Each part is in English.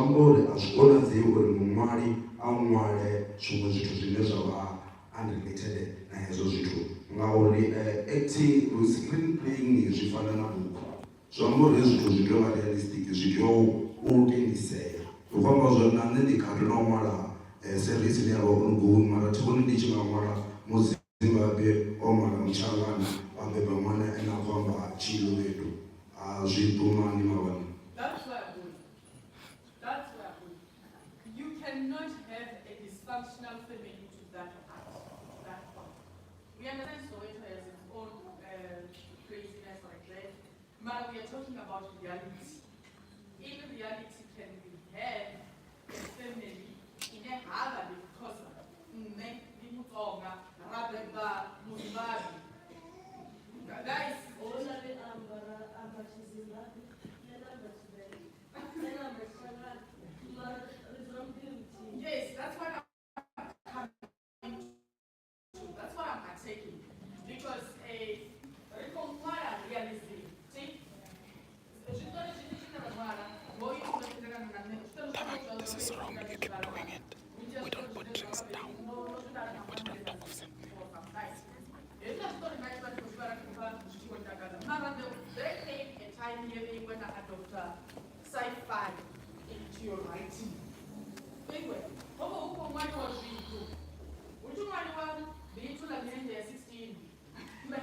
amba uri a zwi konadzei uri muṅwali a ṅwale zwiṅwe zwithu zwine zwa vha unrelated na hezwo zwithu, ngauri acting screenplaying zwi fana na buku. Zwi amba uri hezwi zwithu zwi tea u vha realistic, zwi tea u tendisea. Zwi khou amba zwori na nṋe ndi kha ndo no ṅwala series ine yavha ongoing, mara thi vhoni ndi tshi nga ṅwala musi Zimbabwe o mala Mchangana a beba ṅwana ene a khou amba Tshilobedu a zwi ṱumani mavhani. That's where I'm going. That's where I'm going. You cannot have a dysfunctional family to that point. We understand Soweto has its own craziness like that, but we are talking about reality. In reality, can we have a family in a Harvard because guys, yes, that's what I'm coming to. That's what I'm taking. Because a realism, see, this is wrong, you keep doing it. We don't put drinks down. Put it on top of something. There came a time here when I adopt sci-fi into your writing. Anyway, what was being true? Would you want to be to the end there 16? The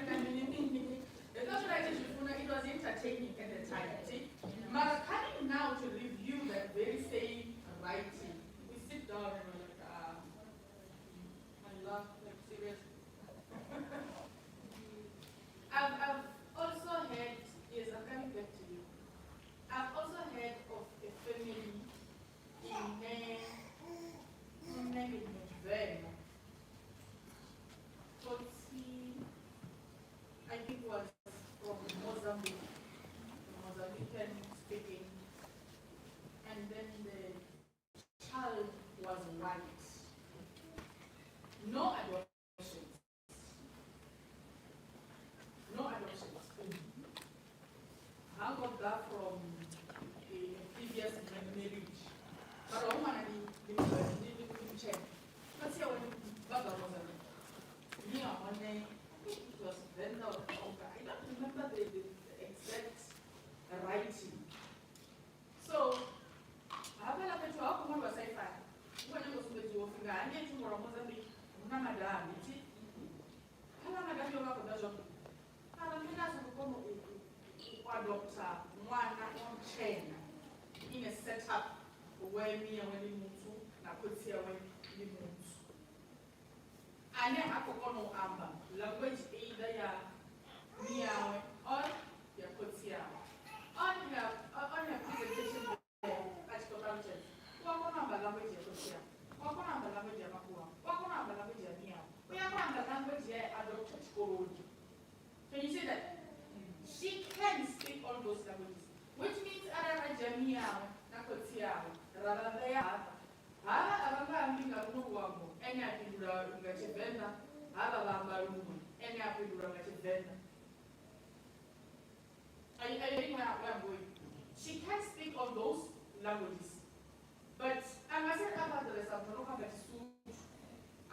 novelization it was entertaining at the time. See? But coming now to review that very same writing, we sit down and we're like, I love like seriously. I've also heard, yes, I'm coming back to you. I've also heard of a family in Vhembe. I think was from Mozambique, Mozambican speaking, and then the child was white. No adoptions. No adoptions. I got that from a previous marriage. But I want to check. Let's see what Baba was at. Me on Monday, it was then I don't remember the exact writing. So, I have a lot of talk on what I said. When I was with you, I need to go on Mozambique. Madame, in a setup where me and when you move, I could see when you move. And then I could go no amber. Language either me or you could see on your presentation at convention. What number language you could see? What number language you what number language you we are on the language here adopted school. Can you see that? She can speak all those languages, which means Arab Jamia, Nakotia, Rabaya, Abanga, Nuwago, any Abidura, Gachivena, Ababa, any Abidura, Gachivena. I think where I'm going. She can speak all those languages, but I must say about the rest of the local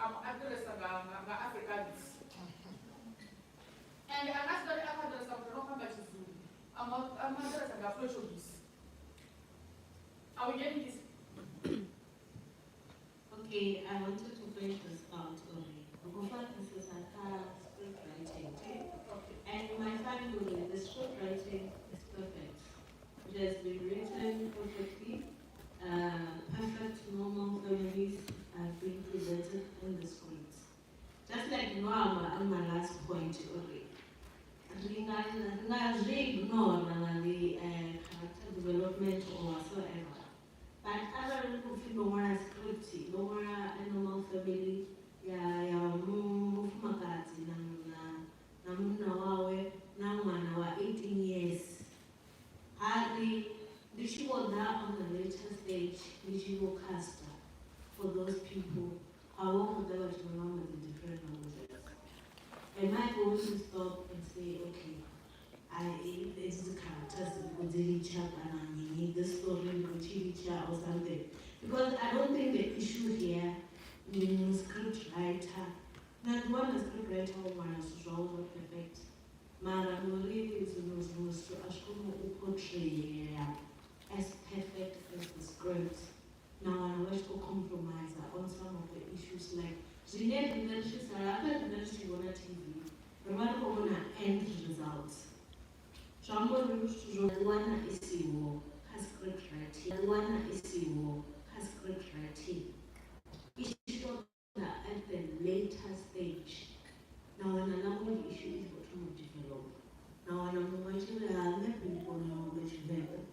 I'm Africans. And I'm not going to have the Zulu. I'm not going to have Portuguese. Are we getting this? Okay, I wanted to break this out only. This is script writing. And my family, the script writing is perfect. It has been written perfectly. Perfect, normal families have been presented in the scripts. Just like Noama on my last point already. I ignore the character development or whatsoever. But other people feel no more scripty, no more normal family, now 18 years. Hardly did she go down on the something. Because I don't think the issue here means script writer. Not one a script writer or one is not perfect. Mara really is to portray as perfect as the script. Now I wish to compromise on some of the issues like Jeanette mentions are other than she on a TV. The one who want to end results. Jambo used to one is has script writing. One is has script writing. Issue at the later stage. Now another issue is what to develop. Now I'm going to learn people know which level.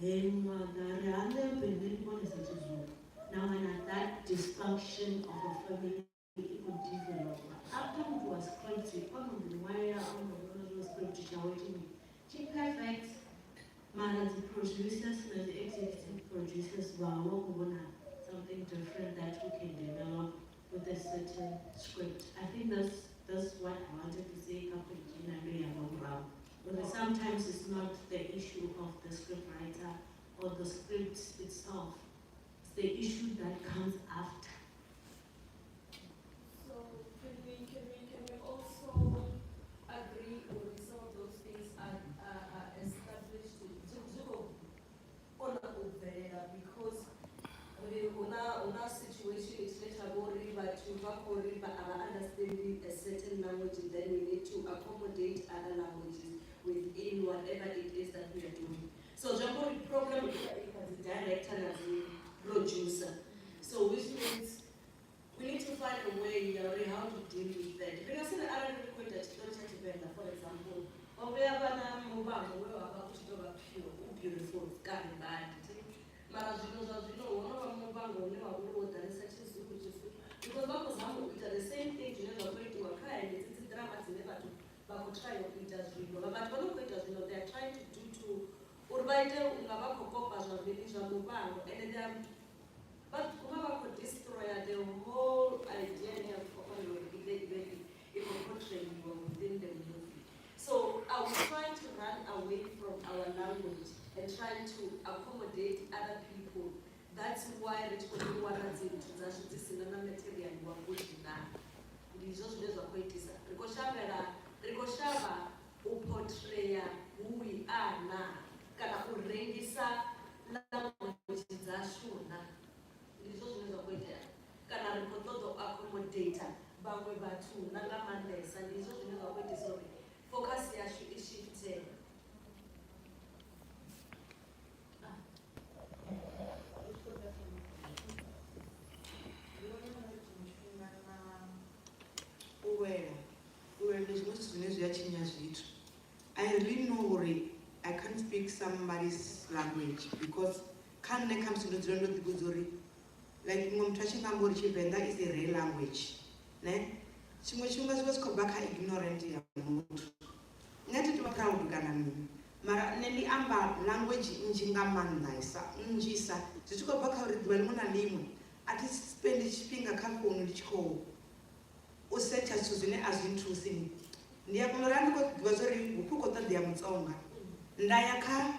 Then now that dysfunction of a family it would develop. After it was scripted, one of the wire on the script waiting. Perfect. Man, the producers and the executive producers were working on something different that we can develop with a certain script. I think that's what I wanted to say about but sometimes it's not the issue of the script writer or the script itself. It's the issue that comes after. So can we also agree or some of those things are established because on our situation it's later but understanding a certain language and then we need to accommodate other languages within whatever it is that we are doing. So Jambo program is as a director and as a producer. So which means we need to find a way how to deal with that. Because in the other record that for example, when we have beautiful sky bad. Because the same thing you never going to occur and it's drama never to try to but they are trying to do to and but destroy the whole idea of portraying within the movie. So I was trying to run away from our language and trying to accommodate other people. That's why Rich Wanted to material good now. Rikoshava uportray who we are now. Kana kurengisa language zashuna. Kana rikototo accommodator bangwe batu nangamanesa ndizo zvinenge sorry. Focus yashu ishifted. I really know I can't speak somebody's language because when it comes to the like Vhembe is a real language. Ignorant proud mara neli amba language njinga mandisa njisa zitiko baka ridwel mona limwe ati spend chipinga kaphone lichiko usetha suzine azintruthini ndiyakunorani ko gwazori ukuko tadi ya mutsonga ndayaka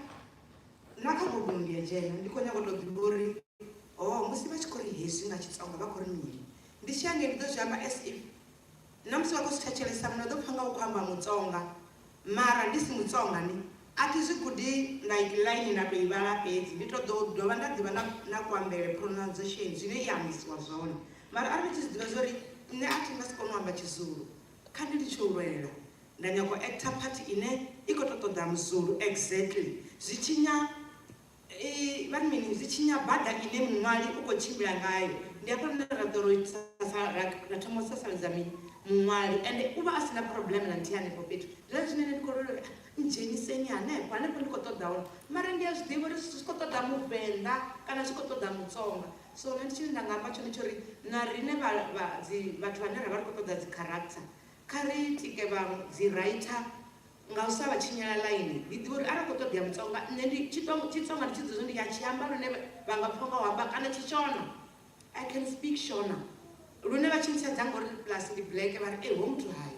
nakabobu ndiyajena ndikonya ko todibori musi bachikori hesi nga chitsonga bakori nini ndishange ndozhamba as if namsi wako sitachelesa mna dophanga ukhamba mutsonga mara ndisi mutsonga ni ati zikudi like line na beibala page ndito do vanda divana na kwambele pronunciation zvine yamiswa zvone mara ari tizidzazori ne ati ngasikonwamba chizulu kandi ndichorwela ndanyako actor party ine ikototoda mzulu exactly zichinya vanmini zichinya bada ine mwali uko chimbila ngayo ndiyakonera doroitsa ratomosasalizami mwali and uba asina problem na ntiane popetu zvazvinene ndikororo njeniseniane pane ndikotoda mara ndiyazvidivo risikotoda muvenda kana zvikotoda mutsonga so nandichini ndangamba cho ndichori narine vatu vanera vari kutoda dzicharacter karitike vadziraita ngausava chinyala line ndidivo ri ari kutoda mutsonga chitsonga ndichidzizo ndiyachiyamba rune vangaponga wamba kana chichona I can speak Shona. Rune vachinisa dzango ri plus ndi black vari home to high.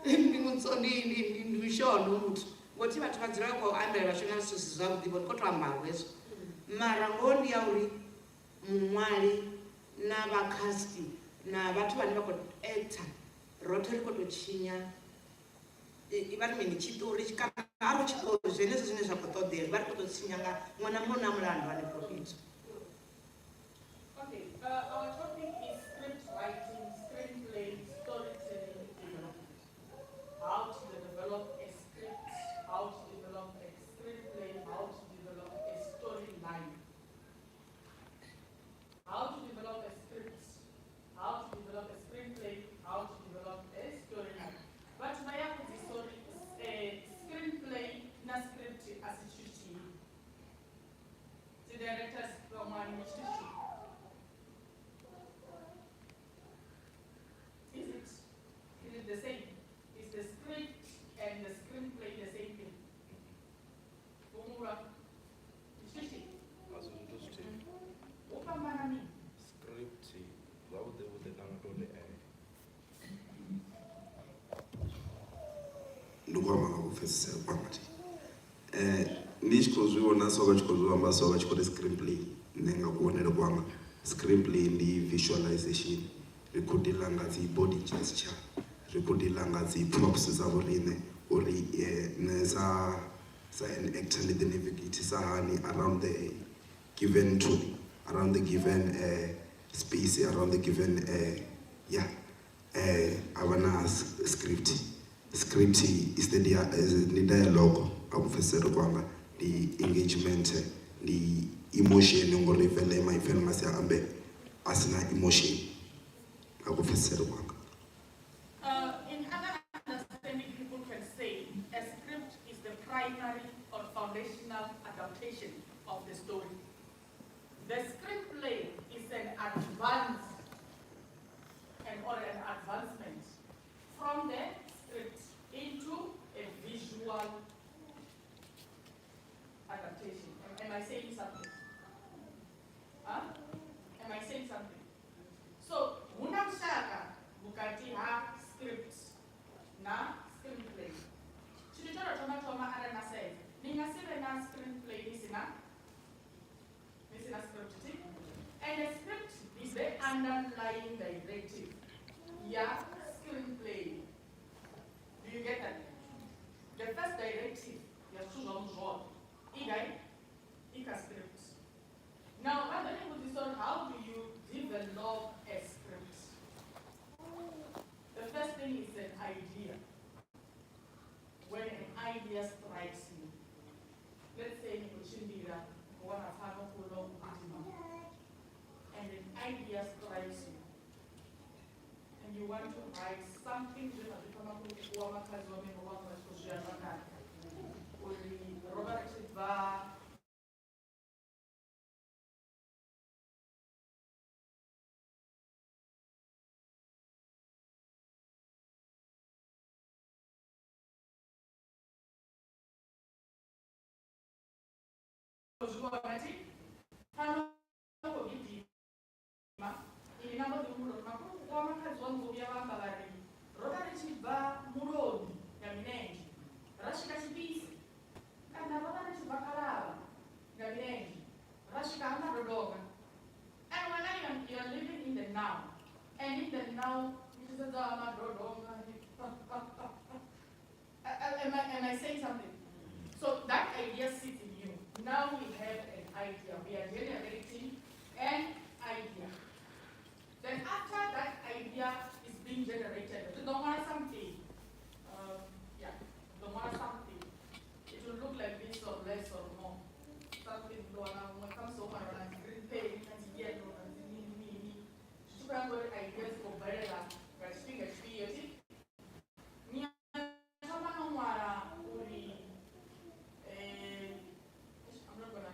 Ndi Shona mutu. Ngoti vatu vadzira ko ambele vashona sisi zvavudi kuti kotoamba hwezo. mara ngoho ndi ya uri muṅwali na vhakasti na vhathu vhane vha khou actor roṱhe ri khou tou tshinya vha ri mini tshiṱori kana aro tshiṱori zwenezwo zwine zwa khou ṱoḓea vha ri khou tou tshinya nga ṅwana muṅwe na mulandu hanefho fhethu. Okay, our topic is script writing, screenplay, storytelling, development. How to develop a script, how to develop a screenplay, how to develop a storyline. How to develop a script, how to develop a screenplay, how to develop a storyline. But my story is a screenplay na script as the director's command. Is it the same? Is the script and the screenplay the same thing? Ndukwama ngakupfesesa kwamati ndi tshi khou zwiona so vha tshi khou zwi amba so vha tshi khou ri screenplay nṋe nga kuvhonele kwanga screenplay ndi visualization ri khou dealer nga dzi body gesture ri khou dealer nga dzi props dza vhoriṋe uri nṋe sa an actor ndi ḓi navigate hani around the given tool, around the given space, around the given avana script. Script is the dialogue akufesera kwanga the engagement the emotion ngori vele my film masi ambe asina emotion akufesera kwanga. In other understanding, people can say a script is the primary or foundational adaptation of the story. The screenplay is an advance or an advancement from the script into a visual adaptation. Am I saying something? Huh? Am I saying something? So, munamshaka bukati ha script na screenplay. Chilichoro toma ara na say. Ningasire na screenplay nisina script. And a script is the underlying directive. Yeah, screenplay. Do you get that? The first directive, you have to know Ika script. Now, how do you develop a script? The first thing is an idea. When an idea strikes you, let's say and an idea strikes you, and you want to write something and when you're living in the now, and in the now, am I saying something? So that idea sits in you. Now we have an idea. We are generating an idea. Then after that idea is being generated, you don't want something. Don't want something. It will look like this or less or more. Something when it comes to green paint and yellow and me. You can go ideas for better but speak experience. I'm not gonna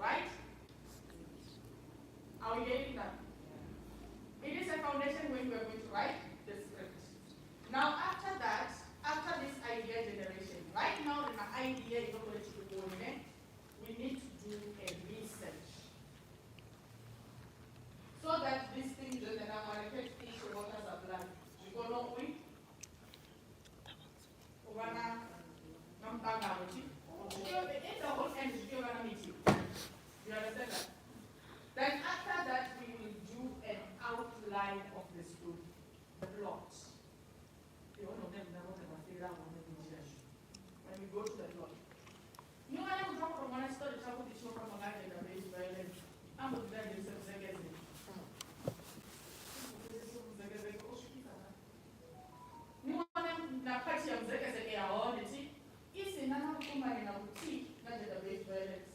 right? Are we getting that? It is a foundation when we are going to write the script. Now after that, after this idea generation, right now the idea is not going to be going in. We need to do a research. So that these things that are market fish water supply. We go no way. Wana nampanga wuti. It's the whole end is still gonna meet you. You understand that? Then after that we will do an outline of the story, the plot. You all know them now what I figure out when we go to the plot. You know I don't talk from one story travel the show from a guy that is violent. I'm with them in some seconds. Na kati ya mzekezeke ya honeti isi nana kumari na buti na database violence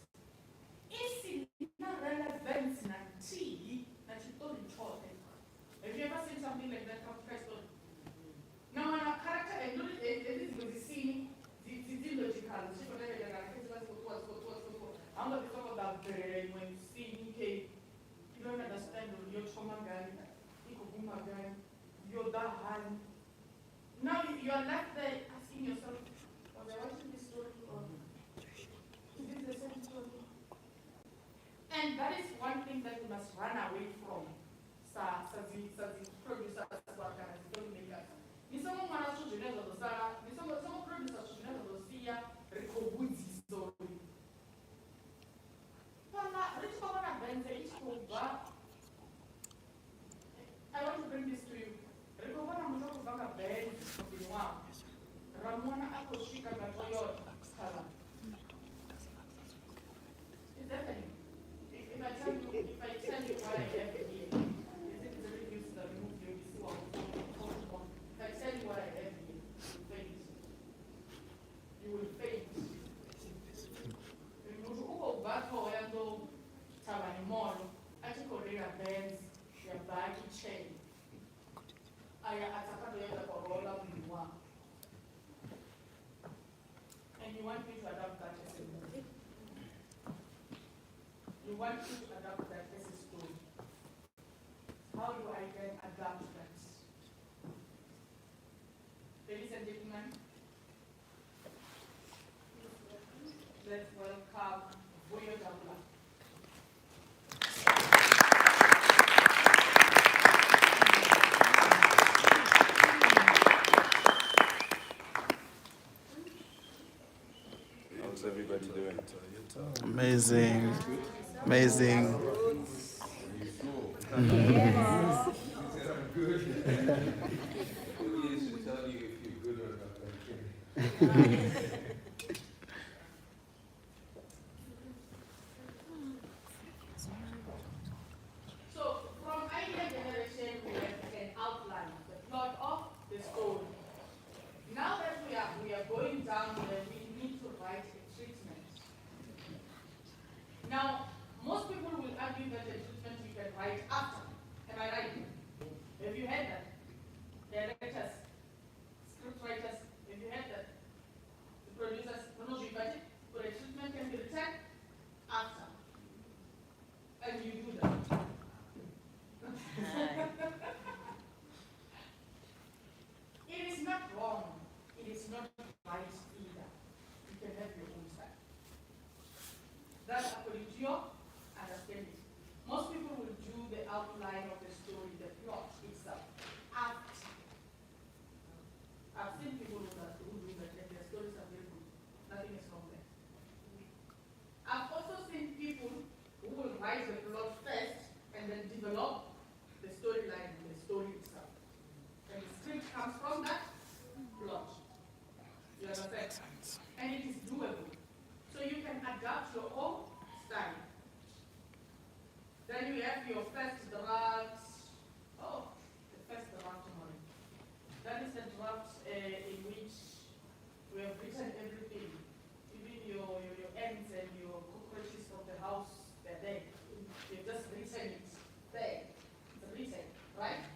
isi na relevance na tea na chitori chote. Have you ever seen something like that from Preston? Now when a character and look at this was the scene the logical she for the I'm not talking about when scene came you don't understand your trauma guy ikubuma guy your dahan. Now you are left there asking yourself, was I watching this story or is this the same story? And that is one thing that we must run away from. Producers filmmakers. Nisoma mwana shujunezo dosara, nisoma producers shujunezo dosia recobuzi story. Pala, rich common adventure, each cover. I want to bring this to you. Recover mtoto kama bed of wao. Ramona akoshika na Toyota kala. Is that any? If I tell you what I have here, is it the reviews that move you see what if I tell you what I have here, you faint. You will faint. Umuntu uko batho yando tabani molo achikorera Benz ya baki chain. And you want me to adapt that as a movie. You want me to adapt that as a story. How do I then adapt that? Ladies and gentlemen, let's welcome Vhembe Film. How's everybody doing? Amazing. Amazing. So, from idea generation, we have an outline, the plot of the story. Now that we are going down there, we need to write a treatment. Now, most people will argue that the treatment you can write after. Am I right? Have you heard that? Directors, script writers, have you heard that? The producers, no, but a treatment can be written after. And you do that. It is not wrong. It is not right either. You can have your own style. That's according to your understanding. Most people will do the outline of the story, the plot itself, after. I've seen people who do that and their stories are very good. Nothing is wrong there. I've also seen people who will write the plot first and then develop the storyline and the story itself. And the script comes from that plot. You understand? And it is doable. So you can adapt your own style. Then you have your first draft. Oh, the first draft tomorrow. That is the draft in which we have written everything. Even your ends and your cockroaches of the house, they're there. You've just written it there. It's written, right?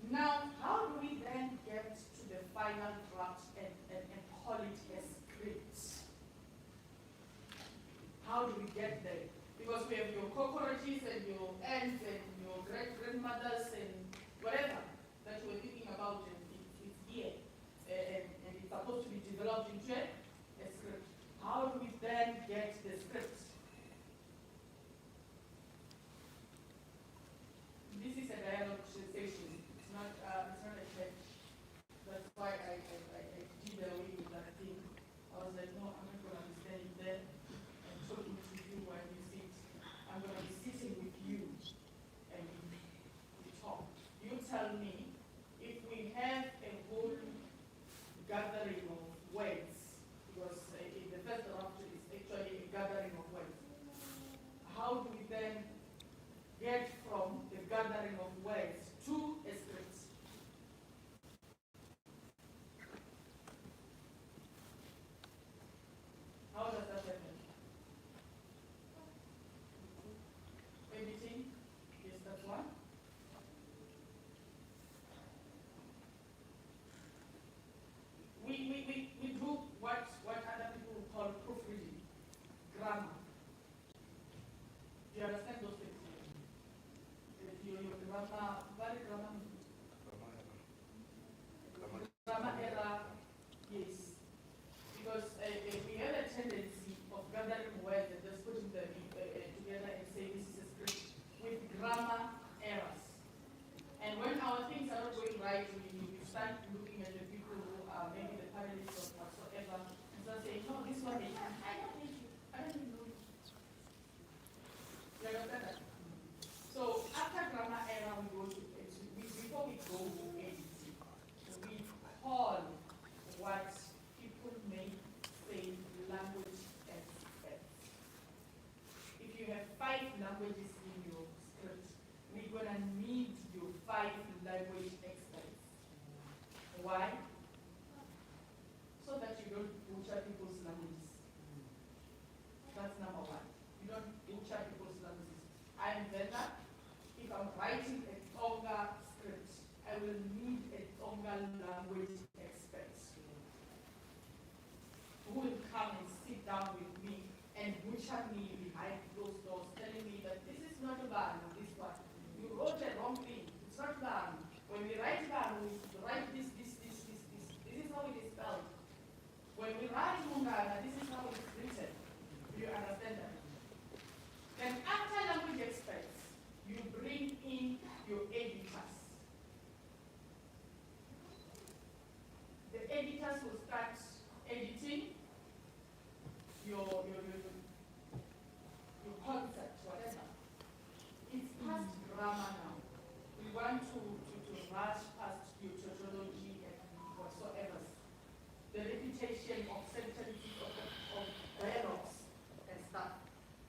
Now, how do we then get to the final draft and call it a script? How do we get there? we have your cockroaches and your ants and your great-grandmothers and whatever that you were thinking about, and it's here. And it's supposed to be developed into a script. How do we then get the script? This is a dialogue session. It's not a text. That's why I did away with that thing. I was like, no, I'm not going to be standing there and talking to you while you sit. I'm going to be sitting with you and we talk. You tell me if we have a whole gathering of words, because in the first draft is actually a gathering of words. How do we then get from the gathering of words to a script? How does that happen? Editing, yes, that's one. We do what other people call proofreading, grammar. Do you understand those things? Your grammar, very grammar error, yes. Because we have a tendency of gathering words and just putting them together and say this is a script with grammar errors. And when our things are not going right, we start looking at the people who are maybe the panelists or whatsoever and start saying, no, this one is, I don't need you. I don't even know you. You understand that? So after grammar error, we go to before we go to editing, we call what people may say language experts. If you have 5 languages in your script, we're gonna need your 5 language experts. Why? So that you don't butcher people's languages. That's number 1. You don't butcher people's languages. I'm Vhembe. If I'm writing a Tonga script, I will need a Tonga language expert who will come and sit down with me and butcher me behind closed doors, telling me that this is not a ban, this one. You wrote a wrong thing. It's not ban. When we write ban, we write this. This is how it is spelled. When we write Mungana, this is how it is written. Do you understand that? Then after language experts, you bring in your editors. The editors will start editing your concept, whatever. It's past grammar now. We want to rush past your tautology and whatsoever. The repetition of sentences, of dialogues and stuff.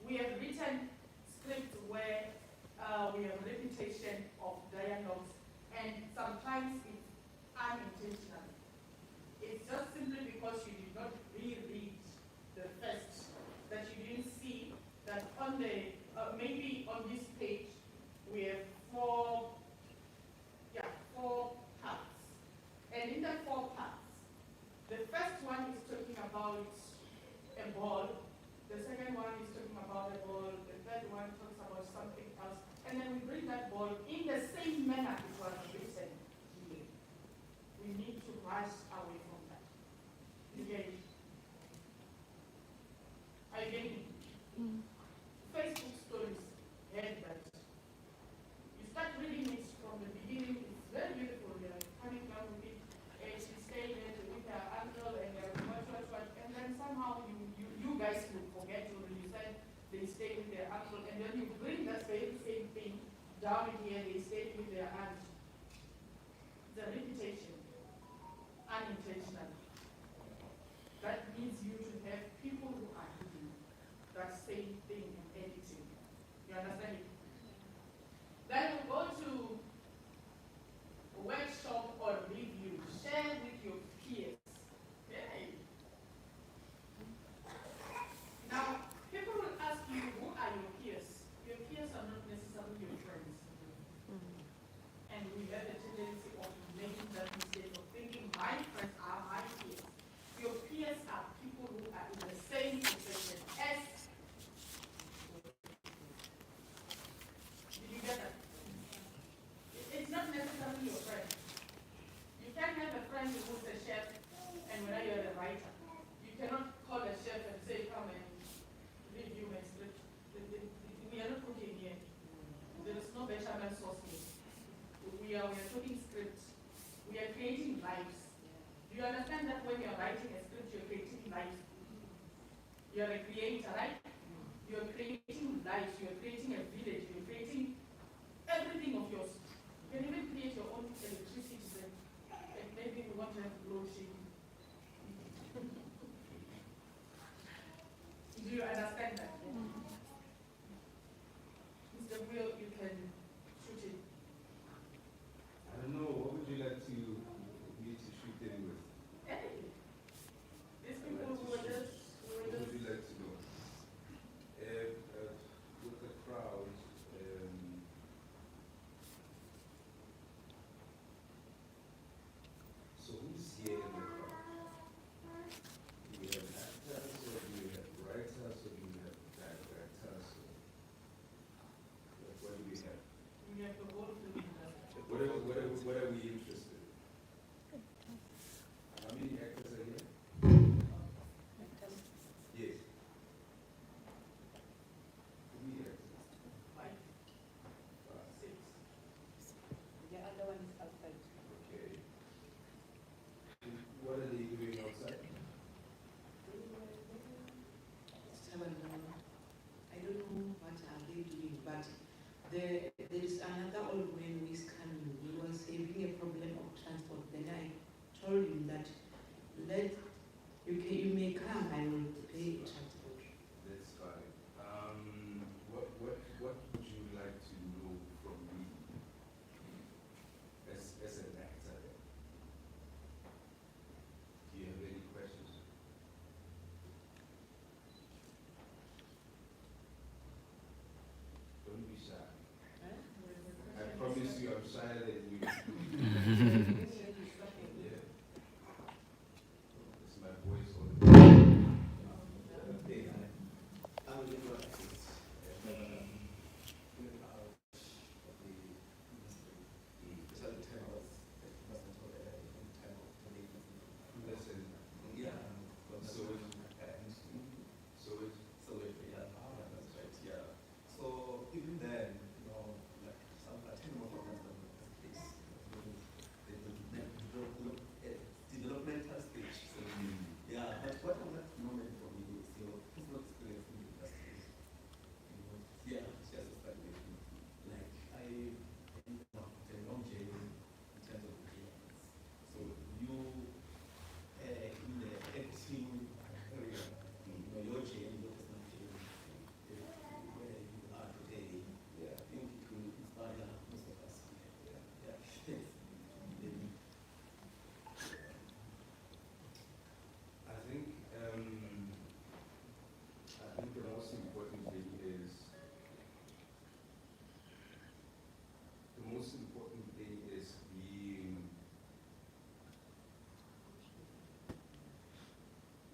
We have written scripts where we have repetition of dialogues, and sometimes it's unintentional. It's just simply because you did not reread the first, that you didn't see that on the, maybe on this page, we have 4 parts. And in the 4 parts, the first one is talking about a ball, the second one is talking about a ball, the third one talks about something else, and then we bring that ball in the same manner it was written here. We need to rush away from that. Again, Facebook stories had that. You start reading it from the beginning, it's very beautiful. You're coming down with it, and she stayed there with her uncle and what, and then somehow you guys will forget, or you said they stayed with their uncle, and then you bring that very same thing down here, they stayed with their aunt. The repetition, Do you understand that when you're writing a script, you're creating life? You're a creator, right? You're creating life, you're creating a village, you're creating everything of yours. You can even create your own electricity, and maybe we want to have load shedding. Do you understand that? Mr. Will, you can shoot it. I don't know, what would you like to me to shoot in with? Anything. These people What who were just, would you like to know? With the crowd, so who's here in the crowd? Do we have actors, or do we have writers, or do we have directors? What do we have? we have the whole film industry. What are we interested in? How many actors are here? Yes. How many actors? 5, 6. The other one is outside. Okay. What are they doing outside? I don't know what are they doing, but there is another old man who is coming. He was having a problem of transport. Then I told him that you may come, I will pay transport. That's fine. What would you like to know from me as an actor? Do you have any questions? Don't be shy. I promise you I'm shyer than you. Yeah. It's my voice all the time. Listen, So even then, you know, like some attend more programs than this, the developmental stage. So yeah, but what I want to know maybe from you is your personal experience in the industry. You know, yeah, just a stagnation. Like I ended up with a long journey in terms of creations. So you in the acting area, you know, your journey, your personal journey, where you are today, yeah. I think it will inspire most of us. Yeah. Yes. I think the most important thing is being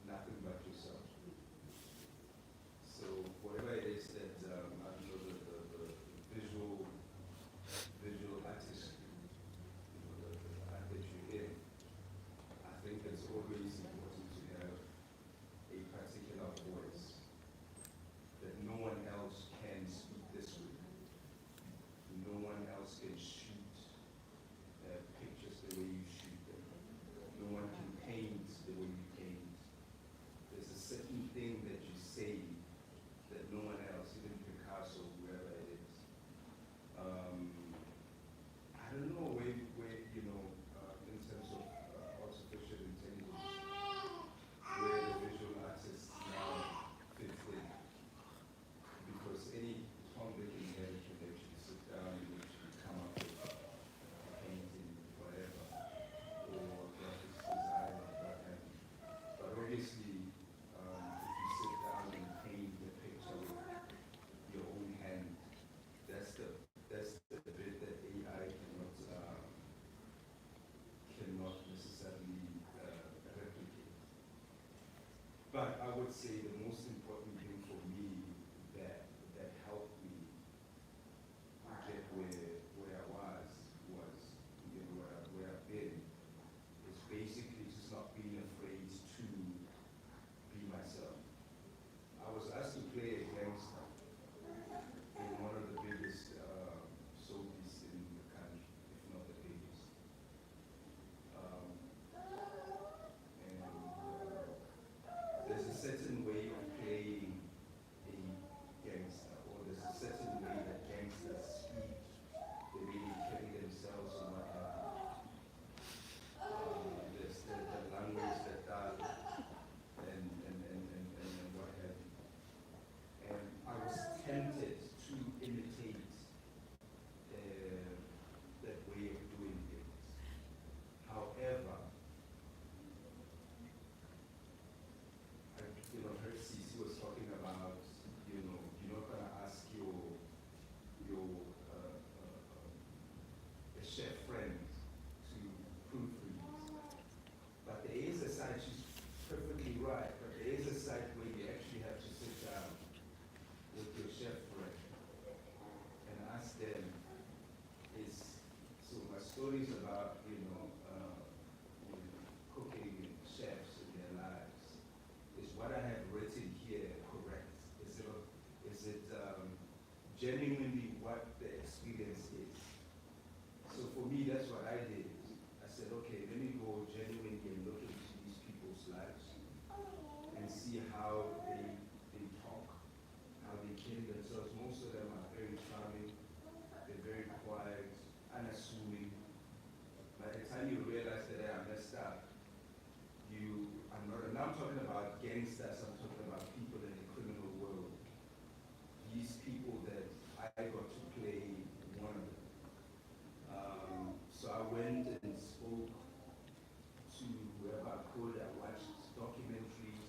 nothing but yourself. So whatever it is that I don't know, the visual artist, you know, the art that you're in, I think it's always important to have a particular voice that no one else can speak this way. No one else can shoot pictures the way you shoot them. No one can paint the way you paint. There's a certain thing that you say that no one else, even Picasso, whoever it is. I don't know where you know, in terms of artificial intelligence, where the visual artists now fits in. Because any prompt they can get can actually sit down and actually come up with a painting, whatever, or graphics design or what have you. But obviously, if you sit down and paint the picture with your own hand, that's the bit that AI cannot necessarily replicate. But I would say the most important thing for me that helped me get where I was, you know, where I've been, is basically just not being afraid to be myself. I was asked to play a gangster in one of the biggest soapies in the country, if not the biggest. gangsters, I'm talking about people in the criminal world. These people that I got to play one of them. So I went and spoke to whoever I could. I watched documentaries,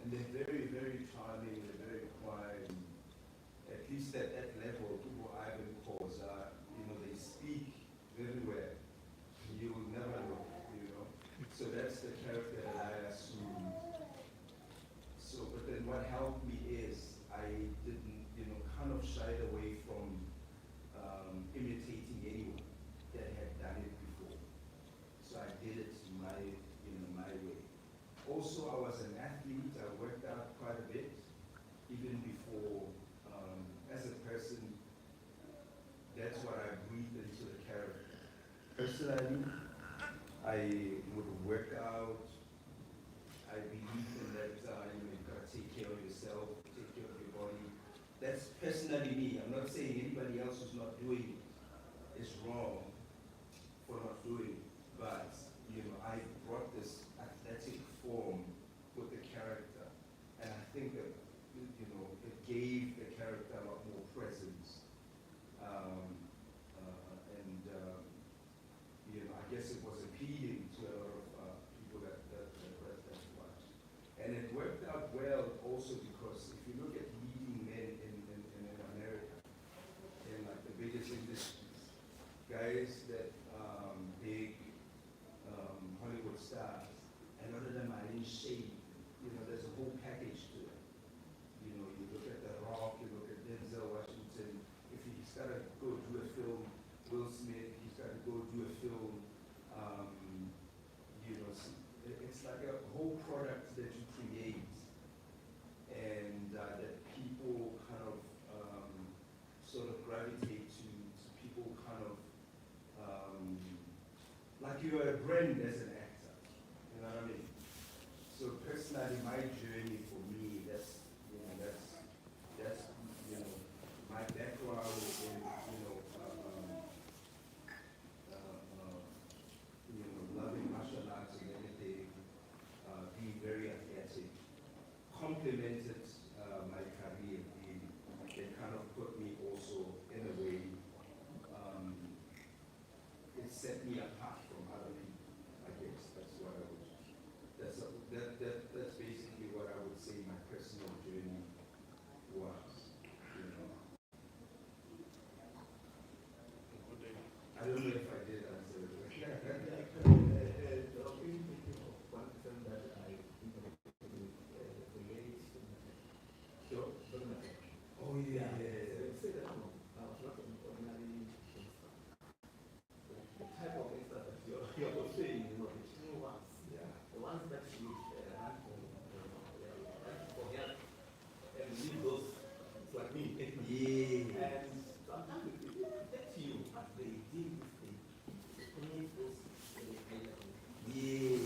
and they're very, very charming. They're very quiet. And at least at that level, people Ivan calls, they speak very well. You will never know, So that's the character that I assumed. So, but then what helped me is I didn't, kind of shied away from imitating anyone that had done it before. So I did it my way. Also, I was an athlete. I worked out quite a bit, even before, as a person, that's what I breathed into the character. Personally, I would work out. I believe in that, you've got to take care of yourself, take care of your body. That's personally me. I'm not saying anybody else who's not doing it is wrong for not doing it. But, I brought this athletic form with the character. And I think that, it gave the character a lot more presence. I guess it was appealing to a lot of people that watched. And it worked out well also because if you look at leading men in America, in like the biggest industries, guys that big Hollywood stars, a lot of them are in shape. There's a whole package to it. You look at The Rock, you look at Denzel Washington. If he's got to go do a film, Will Smith, he's got to go do a film. It's like a whole product that you create, and that people kind of sort of gravitate to people kind of like you are a brand as an actor. You know what I mean? So personally, my journey for me, that's my background in loving martial arts and everything, being very athletic, complemented my career. It kind of put me also in a way. It set me apart from other people. I guess that's what I would. That's basically what I would say my personal journey was. I don't know if I did answer it. Sure. Oh yeah. The type of extra that you're portraying, the true ones, the ones that you run for help and leave those, it's like me. Yeah. And sometimes it affects you as they deal with things. To me, those Yeah.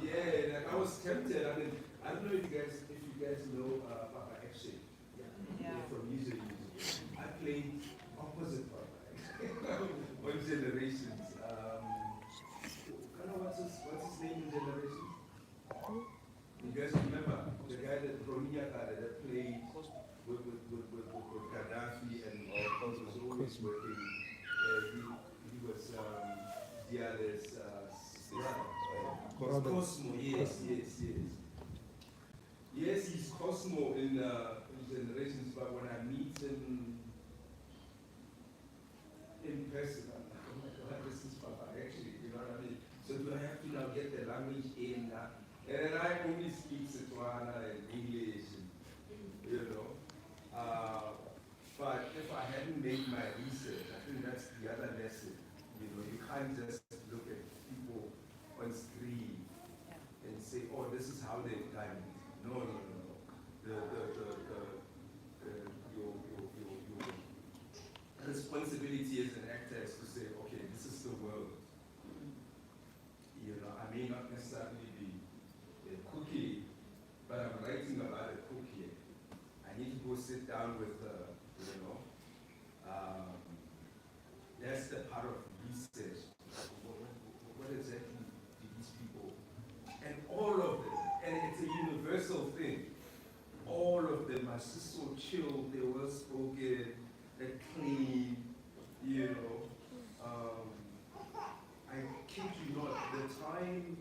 Yeah, like I was tempted. I mean, I don't know if you guys know Papa Action. From music. I played opposite Papa on Generations. What's his name in Generations? You guys remember the guy that played with Gaddafi and was always working. He was Diallo's brother. Cosmo, yes. Yes, he's Cosmo in Generations, but when I meet him in person, I'm like, oh my God, this is Papa, actually, you know what I mean? So do I have to now get the language in? And then I only speak Setswana and English, but if I hadn't made my research, I think that's the other lesson. You can't just look at people on screen and say, oh, this is how they've done it. No. Your responsibility as an actor is to say, okay, this is the world. I may not necessarily be a cookie, but I'm writing about a cookie. I need to go sit down with that's the part of research. the time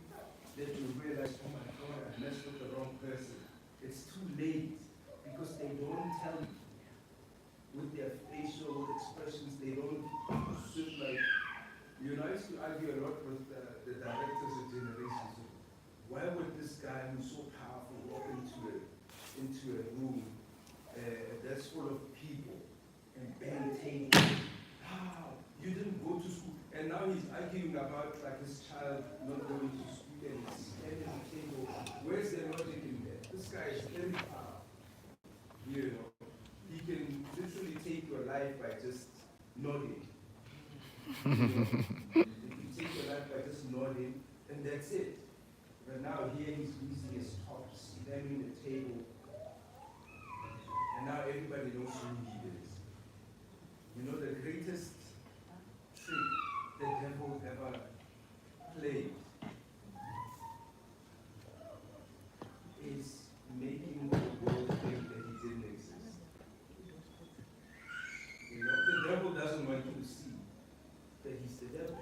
that you realize, oh my God, I messed with the wrong person, it's too late because they don't tell you. With their facial expressions, they don't sit like, you know, I used to argue a lot with the directors of generations. Why would this guy who's so powerful walk into a room that's full of people and bang tables? How? You didn't go to school. And now he's arguing about like his child not going to school and he's standing at the table. Where's the logic in there? This guy is very powerful. You know, he can literally take your life by just nodding. You know, he can take your life by just nodding, and that's it. But now here he's using his tops, slamming the table, and now everybody knows who he is. You know, the greatest trick the devil ever played is making the world think that he didn't exist. You know, the devil doesn't want you to see that he's the devil.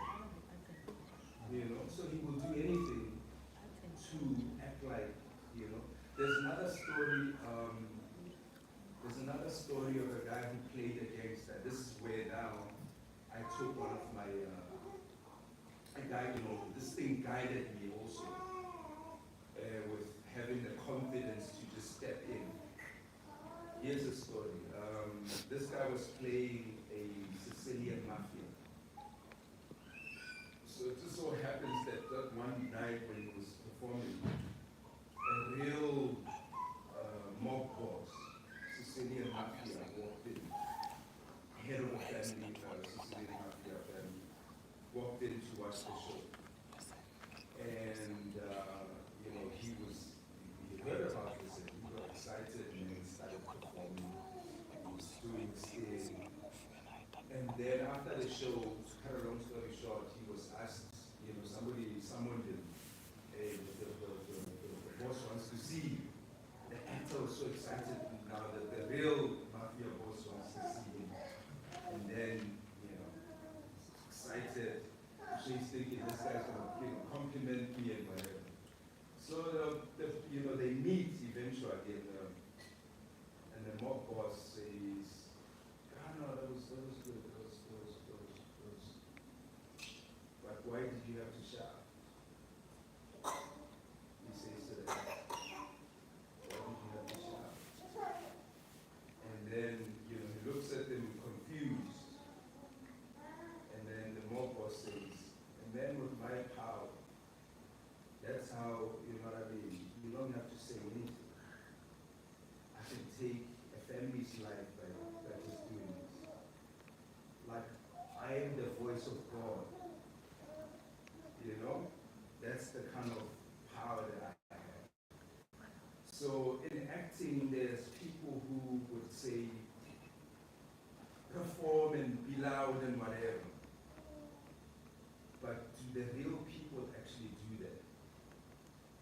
You know, so he will do anything to act like, you know. There's another story of a guy who played against that. This is where now I took one of my, this thing guided me also with having the confidence to just step in. Here's a story. This guy was playing a Sicilian mafia. So it just so happens that one night when he was performing, a real mob boss, Sicilian mafia, walked in. Head of the family, Sicilian mafia family, walked in to watch the show. And, you know, he heard about this and he got excited and he started performing. He was doing stage. And then after the show, to cut a long story short, he was asked, you know, somebody summoned him. The boss wants to see you. The actor was so excited now that the real mafia boss wants to see him. And then, you know, excited. So he's thinking this guy's gonna, you know, compliment me and whatever. So you know, they meet eventually, and the mob boss says, "Ah, no, that was good. But why did you have to shout?" He says to the guy, "Why did you have to shout?" And then, you know, he looks at them confused. And then the mob boss says, "A man with my power, that's how, you know what I mean, you don't have to say anything. I can take a family's life by just doing this. Like, I am the voice of God. You know? That's the kind of power that I have." So in acting, there's people who would say, perform and be loud and whatever. But do the real people actually do that?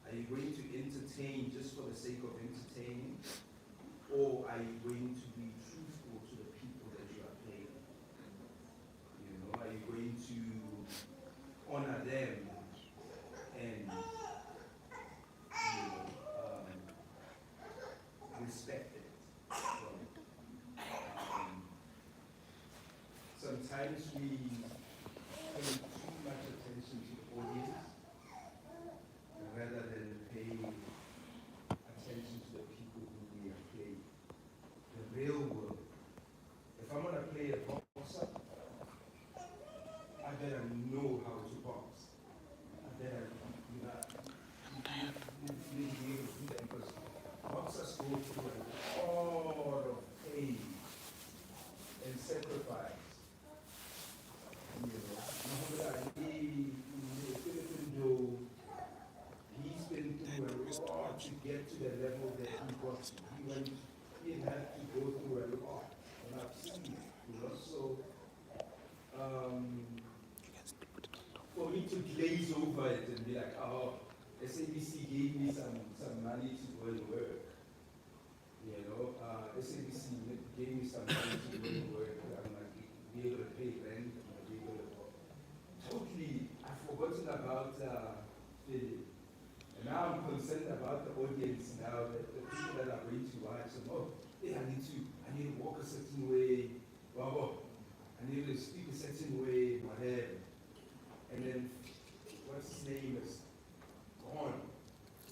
Are you going to entertain just for the sake of entertaining? Or are you going to be truthful to the people that you are playing? You know, are you going to honor them and, you know, respect it? Sometimes we pay too much attention to the audience rather than paying attention to the people who we are playing. The real world. If I'm gonna play a boxer, I better know how to box. I better, you know, need to be able to do that because boxers go through a lot of pain and sacrifice. You know, Muhammad Ali, Philippine he's been through a lot to get to the level that he got to. He had to go through a lot. And I've seen it, you know, so for me to glaze over it and be like, oh, SABC gave me some money to go and work. You know, SABC gave me some money to go and work. I'm like, be able to pay rent, be able to totally, I've forgotten talking about Philip. And now I'm concerned about the audience now, that the people that are going to watch, and hey, I need to walk a certain way, I need to speak a certain way, whatever. And then, what's his name is gone.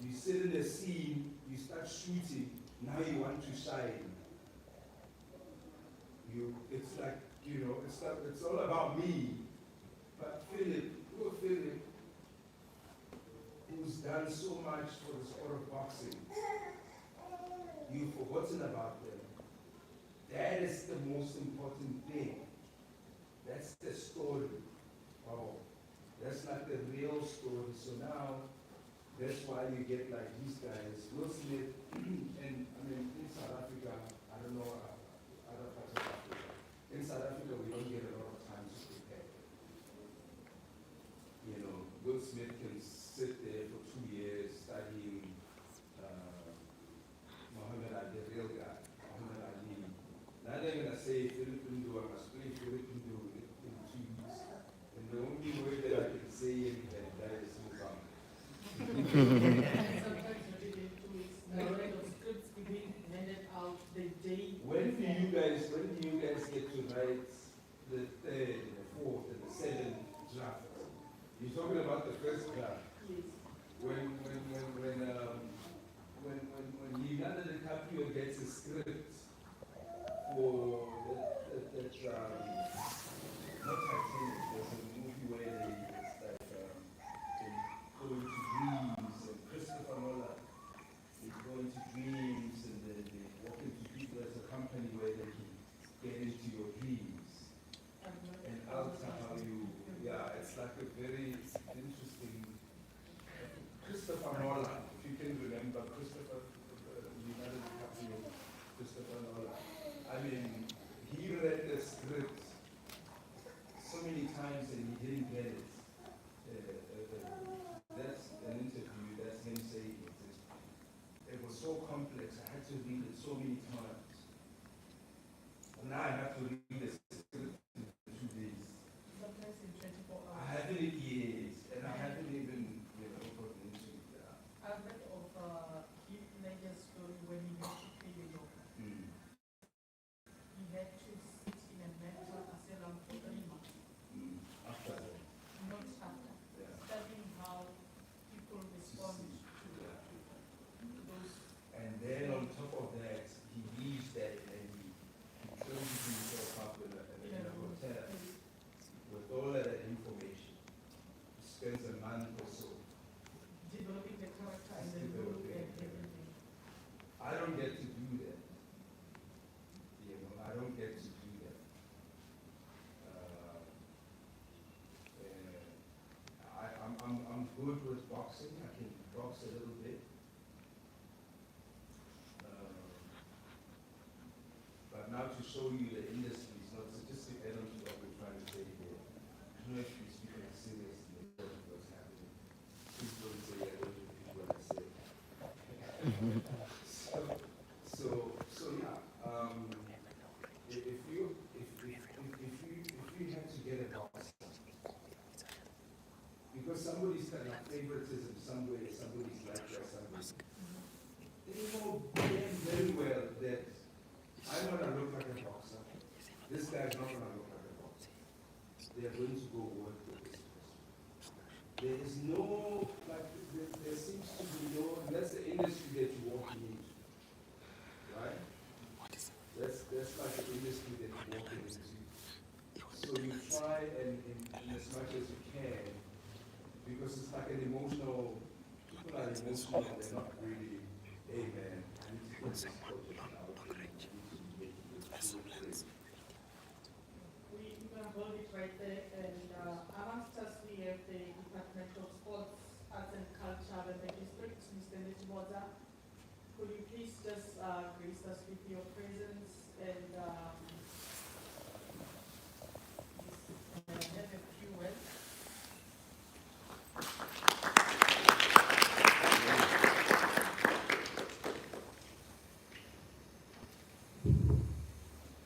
You sit in a scene, you start shooting, now you want to shine. It's like, it's all about me. But Philip, who's done so much for the sport of boxing, you've forgotten about them. That is the most important thing. That's the story. Oh, that's not the real story. So now, that's why you get like these guys, Will Smith, and I mean, in South Africa, I don't know, other parts of Africa. In South Africa, we don't get a lot of time to prepare. Will Smith can sit there for 2 years studying Muhammad Ali, the real guy, Muhammad Ali. Now they're going to say, Philippine do, I must play Philippine do in 2 weeks. And the only way that I can say it is that is move on. Sometimes you did it 2 weeks. Now, the scripts being handed out the day. When do you guys get to write the third, the fourth, and the seventh draft? You're talking about the first draft. Yes. When Leonardo DiCaprio gets a script for not Titanic, there's a movie where it's like they go into dreams, and Christopher Nolan, they go into dreams, and they walk into people as a company where they can get into your dreams and alter how you, it's like a very interesting, Christopher Nolan, if you can remember Leonardo DiCaprio, Christopher Nolan. I mean, he read the script so many times and he didn't get it. That's an interview, that's him saying it. It was so complex, I had to read it so many times. And now I have to read the script in 2 days. Sometimes in 24 hours. I haven't it yet, and I haven't even gotten into it. I've read of Heath Ledger's story when he had to play the Joker. He had to sit in a mental asylum for 3 months. After that. Not after. Yeah. Studying how people respond to those. And then on top of that, he leaves that and he closes himself up in a hotel with all of that information. He spends a month or so. Developing the character and the look and everything. I don't get to do that. I don't get to do that. I'm good with boxing. I can box a little bit. But now to show you the industry is not just to add on to what we're trying to say here. I don't know if you speak seriously about what's happening. Please don't say I don't repeat what I say. So yeah. If you had to get a boxer, because somebody's got like favoritism somewhere, somebody's like that, somebody. They know very well that I want to look like a boxer. This guy's not going to look like a boxer. They are going to go work with this person. There is no, there seems to be no, and that's the industry that you're walking into. Right? That's like the industry that you're walking into. So you try and as much as you can, because it's like an emotional, people are emotional and they're not really, hey man, I need to get this project out. We're going to hold it right there, and amongst us we have the Department of Sports, Arts and Culture and the district, Mr. Netiboza. Could you please just grace us with your presence and have a few words?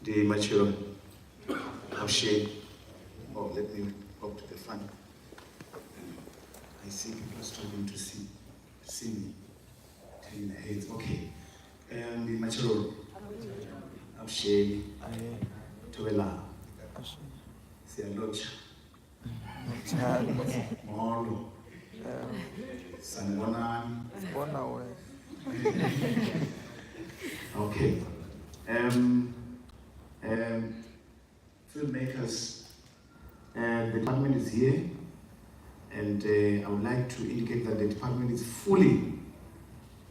The mature Haushe, let me up to the front. see people are struggling to see me. Turning their heads. Okay. Machoro. Absheni. Tobela. Siyalocha. Molo. Sanibonani. Okay. Filmmakers, the department is here, and I would like to indicate that the department is fully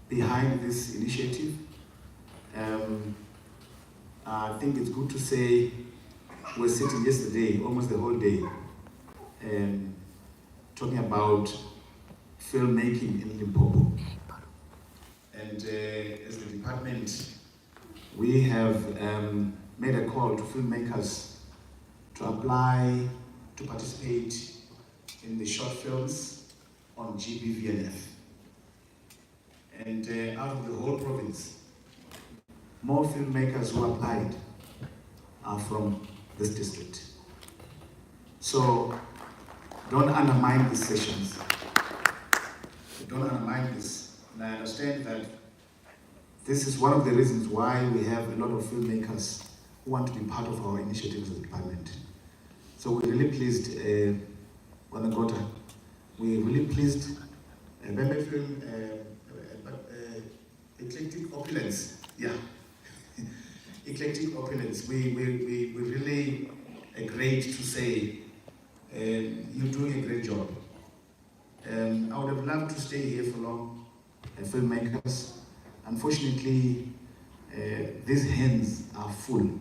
behind this initiative. I think it's good to say we were sitting yesterday, almost the whole day, talking about filmmaking in Limpopo. And as the department, we have made a call to filmmakers to apply to participate in the short films on GBVNF. And out of the whole province, more filmmakers who applied are from this district. So don't undermine these sessions. Don't undermine this. And I understand that this is one of the reasons why we have a lot of filmmakers who want to be part of our initiatives as a department. So we're really pleased, Wanagota, we're really pleased, Vhembe Film, Eclectic Opulence, yeah. Eclectic Opulence, we really great to say you're doing a great job. I would have loved to stay here for long, filmmakers. Unfortunately, these hands are full.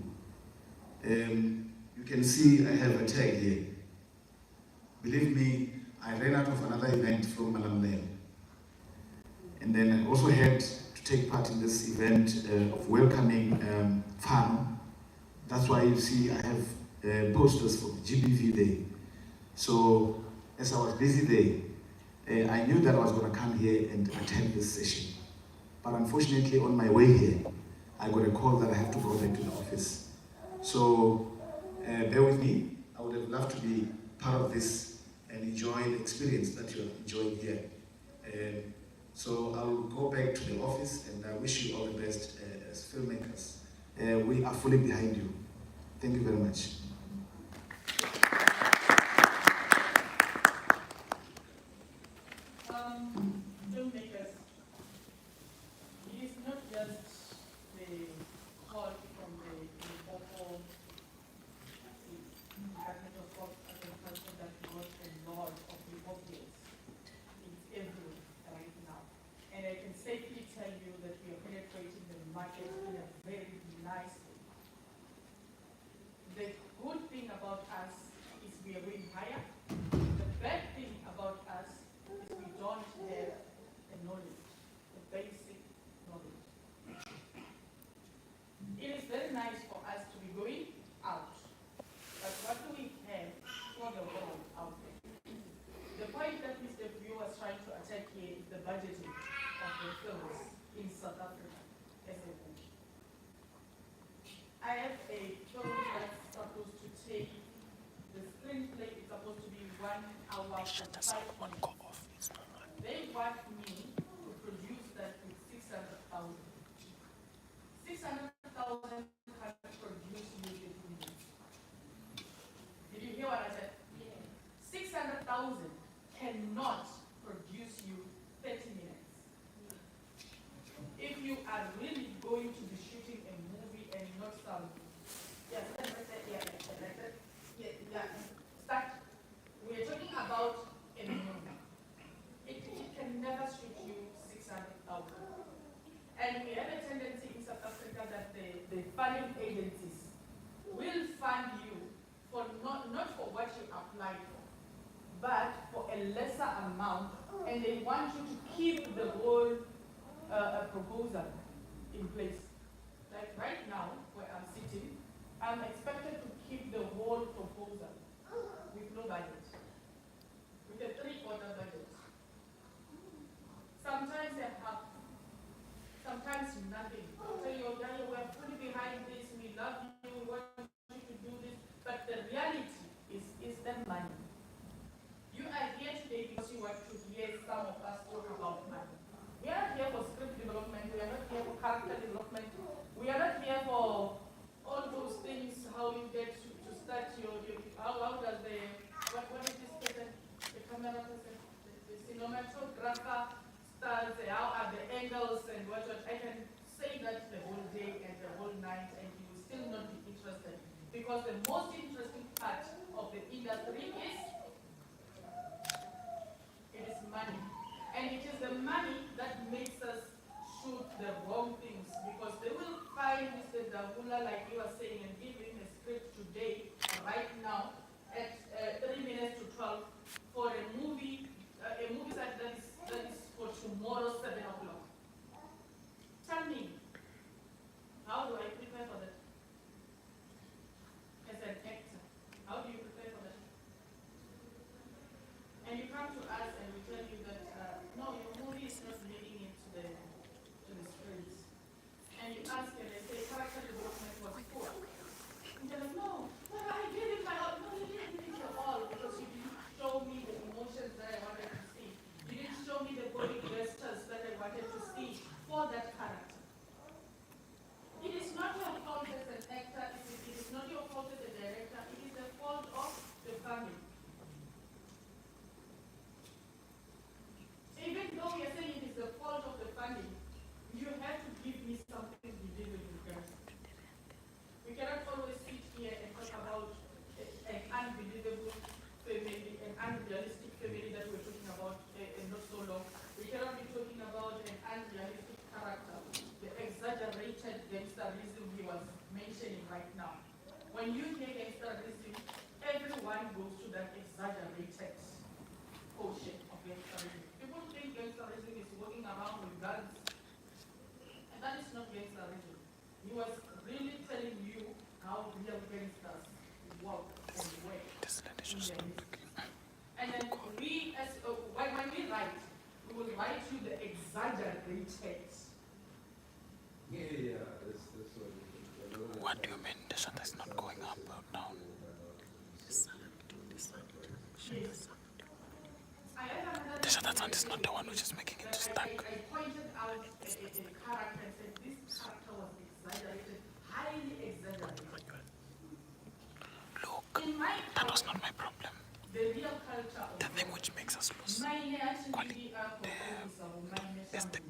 You can see I have a tag here. Believe me, I ran out of another event from Malamlea. And then I also had to take part in this event of welcoming Fano. That's why you see I have posters for the GBV Day. So as I was busy there, I knew that I was going to come here and attend this session. But unfortunately, on my way here, I got a call that I have to go back to the office. So bear with me. I would have loved to be part of this and enjoy the experience that you're enjoying here. So I'll go back to the office, and I wish you all the best as filmmakers. We are fully behind you. Thank you very much. Filmmakers, it is not just the call from the Limpopo Department of Agriculture that got a lot of the obvious. It's everywhere right now. And I can safely tell you that we are penetrating the market in a very nice way. The good thing about us is we are going higher. The bad thing about us is we don't have the knowledge, the basic knowledge. It is very nice for us to be going out, but what do we have for the world out there? The point that Mr. View was trying to attack here is the budgeting of the films in South Africa as a whole. I have a film that's supposed to take, the screenplay is supposed to be 1 hour and 5 minutes. They want me to produce that with 600,000. 600,000 can produce you the minutes. Did you hear what I said? 600,000 cannot produce you 30 minutes. If you are really going to be shooting a movie and not some, start. We are talking about a movie. It can never shoot you 600,000. And we have a tendency in South Africa that the funding agencies will fund you for not for what you applied for, but for a lesser amount, and they want you to keep the whole proposal in place. Like right now, where I'm sitting, I'm expected to keep the whole proposal with no budget, with a 3/4 budget. Sometimes a half, sometimes nothing. I'll tell you, Daniel, we're fully behind this, we love you, we want you to do this, but the reality is that money. You are here today because you want to hear some of us talk about money. We are not here for script development, we are not here for character development, we are not here for all those things, how you get to start how does what is this person, the camera person, the cinematographer starts, how are the angles and what. I can say that the whole day and the whole night and you will still not be interested. Because the most interesting part of the industry is it is money. And it is the money that makes us shoot the wrong things. Because they will find Mr. Davula, like you are saying, and give him a script today, right now, at 3 minutes to 12, for a movie that is for tomorrow, 7 o'clock. Tell me, how do I prepare for that? As an actor, how do you prepare for that? And you come to us and we tell you that, no, your movie is not making it to the screens. And you ask and they say, character development was poor. And they're like, no, I gave it my all. No, you didn't give it your all because you didn't show me the emotions that I wanted to see. You didn't show me the body gestures that I wanted to see for that character. It is not your fault as an actor, it is not your fault as a director, it is the fault of the family. Even though you're saying it is the fault of the family, you have to give me something believable, guys. We cannot always sit here and talk about an unbelievable family, an unrealistic family that we're talking about not so long. We cannot be talking about an unrealistic character, the exaggerated gangsterism he was mentioning right now. When you hear gangsterism, everyone goes to that exaggerated portion of gangsterism. People think gangsterism is walking around with guns, and that is not gangsterism. He was really telling you how real gangsters work and work. And then we, when we write, we will write you the exaggerated. Yeah, that's what it is. What do you mean the shutter is not going up or down? The shutter sound is not the one which is making it stuck. I pointed out a character and said this character was exaggerated, highly exaggerated. Look, In my that was not my problem. the real culture of The thing which makes us lose quality is the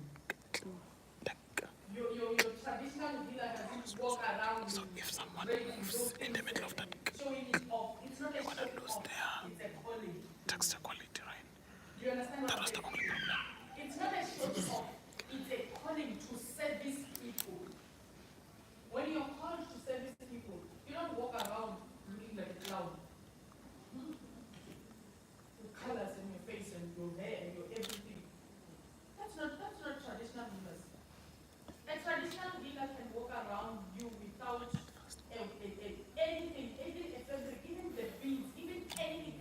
your traditional villa doesn't walk around. so if someone moves in the middle of that, showing it off. It's not a you're gonna show lose off. their It's a calling. texture quality, right? Do you understand what That I'm was the saying? only problem. It's not a show off. It's a calling to service people. When you're called to service people, you don't walk around looking like a clown. The colors in your face and your hair and your everything. That's not traditional villas. A traditional villa can walk around you without anything, even a fabric, even the beads, even anything.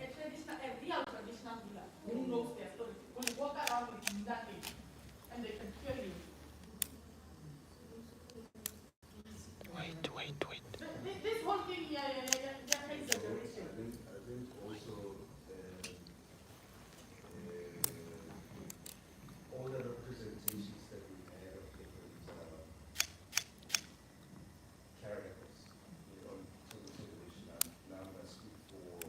A real traditional villa who knows their story will walk around with nothing, and they can kill you. Wait. This whole thing, yeah, exaggeration. I think also all the representations that we have of different characters on television. Now I'm going to speak for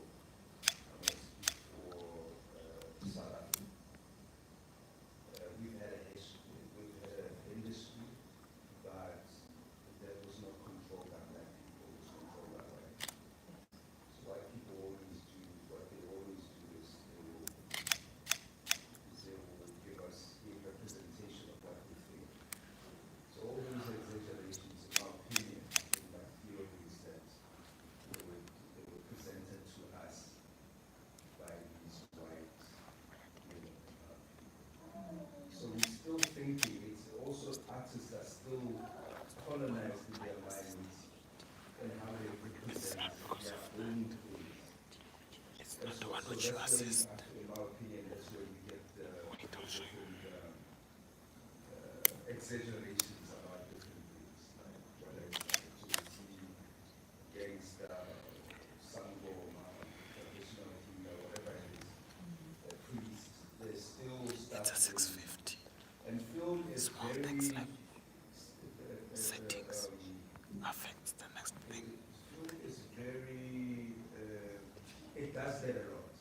South Africa. We've had a history, we've had an industry, but that was not controlled by black people, it was controlled by white people. So white people always do, what they always do is they will give us a representation of what they think. So all these exaggerations, in my opinion, in my theory is that they were presented to us by these white, so we're still thinking, it's also artists are still colonized in their minds and how they represent their own things. It's not the So one which you that's where assist. in my opinion, that's where we get the different exaggerations about different things, like whether it's like Tutsi, gangster, Sangoma, traditional Hina, whatever it is, a priest, there's still stuff It's a stuff. 650. And film is Small very things like settings affects the next thing. film is very it does that a lot.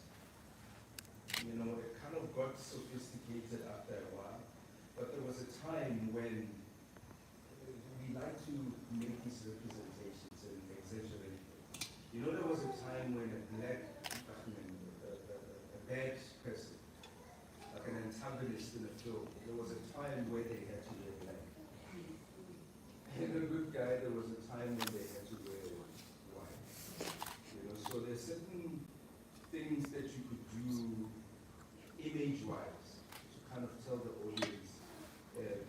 You know, it kind of got sophisticated after a while, but there was a time when we like to make these representations and exaggerate them. You know, there was a time when a bad person, like an antagonist in a film, there was a time where they had to wear black. And a good guy, there was a time when they had to wear white. You know, so there's certain things that you could do image-wise to kind of tell the audience the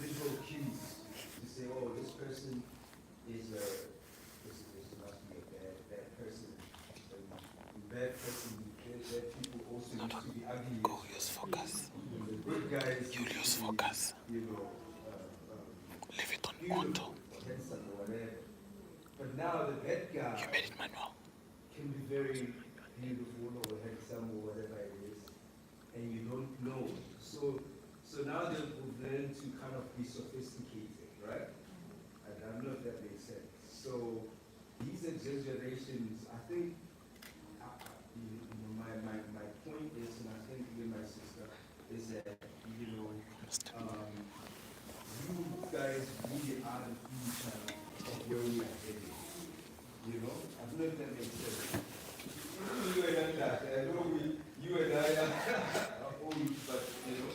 visual cues to say, oh, this person is this must be a bad person. And bad person, bad people also need to be ugly. Go use focus. The good guys, You use focus. you know, Leave it on beautiful, auto. handsome, or whatever. But now the bad guy You made it manual. can be very beautiful or handsome or whatever it is, and you don't know. So now they've learned to kind of be sophisticated, right? I don't know if that makes sense. So these exaggerations, I think, you know, my point is, and I think with my sister, is that, you know, you guys really are the future of where we are heading. You know, I don't know if that makes sense. You and I know you and I are old, but you know,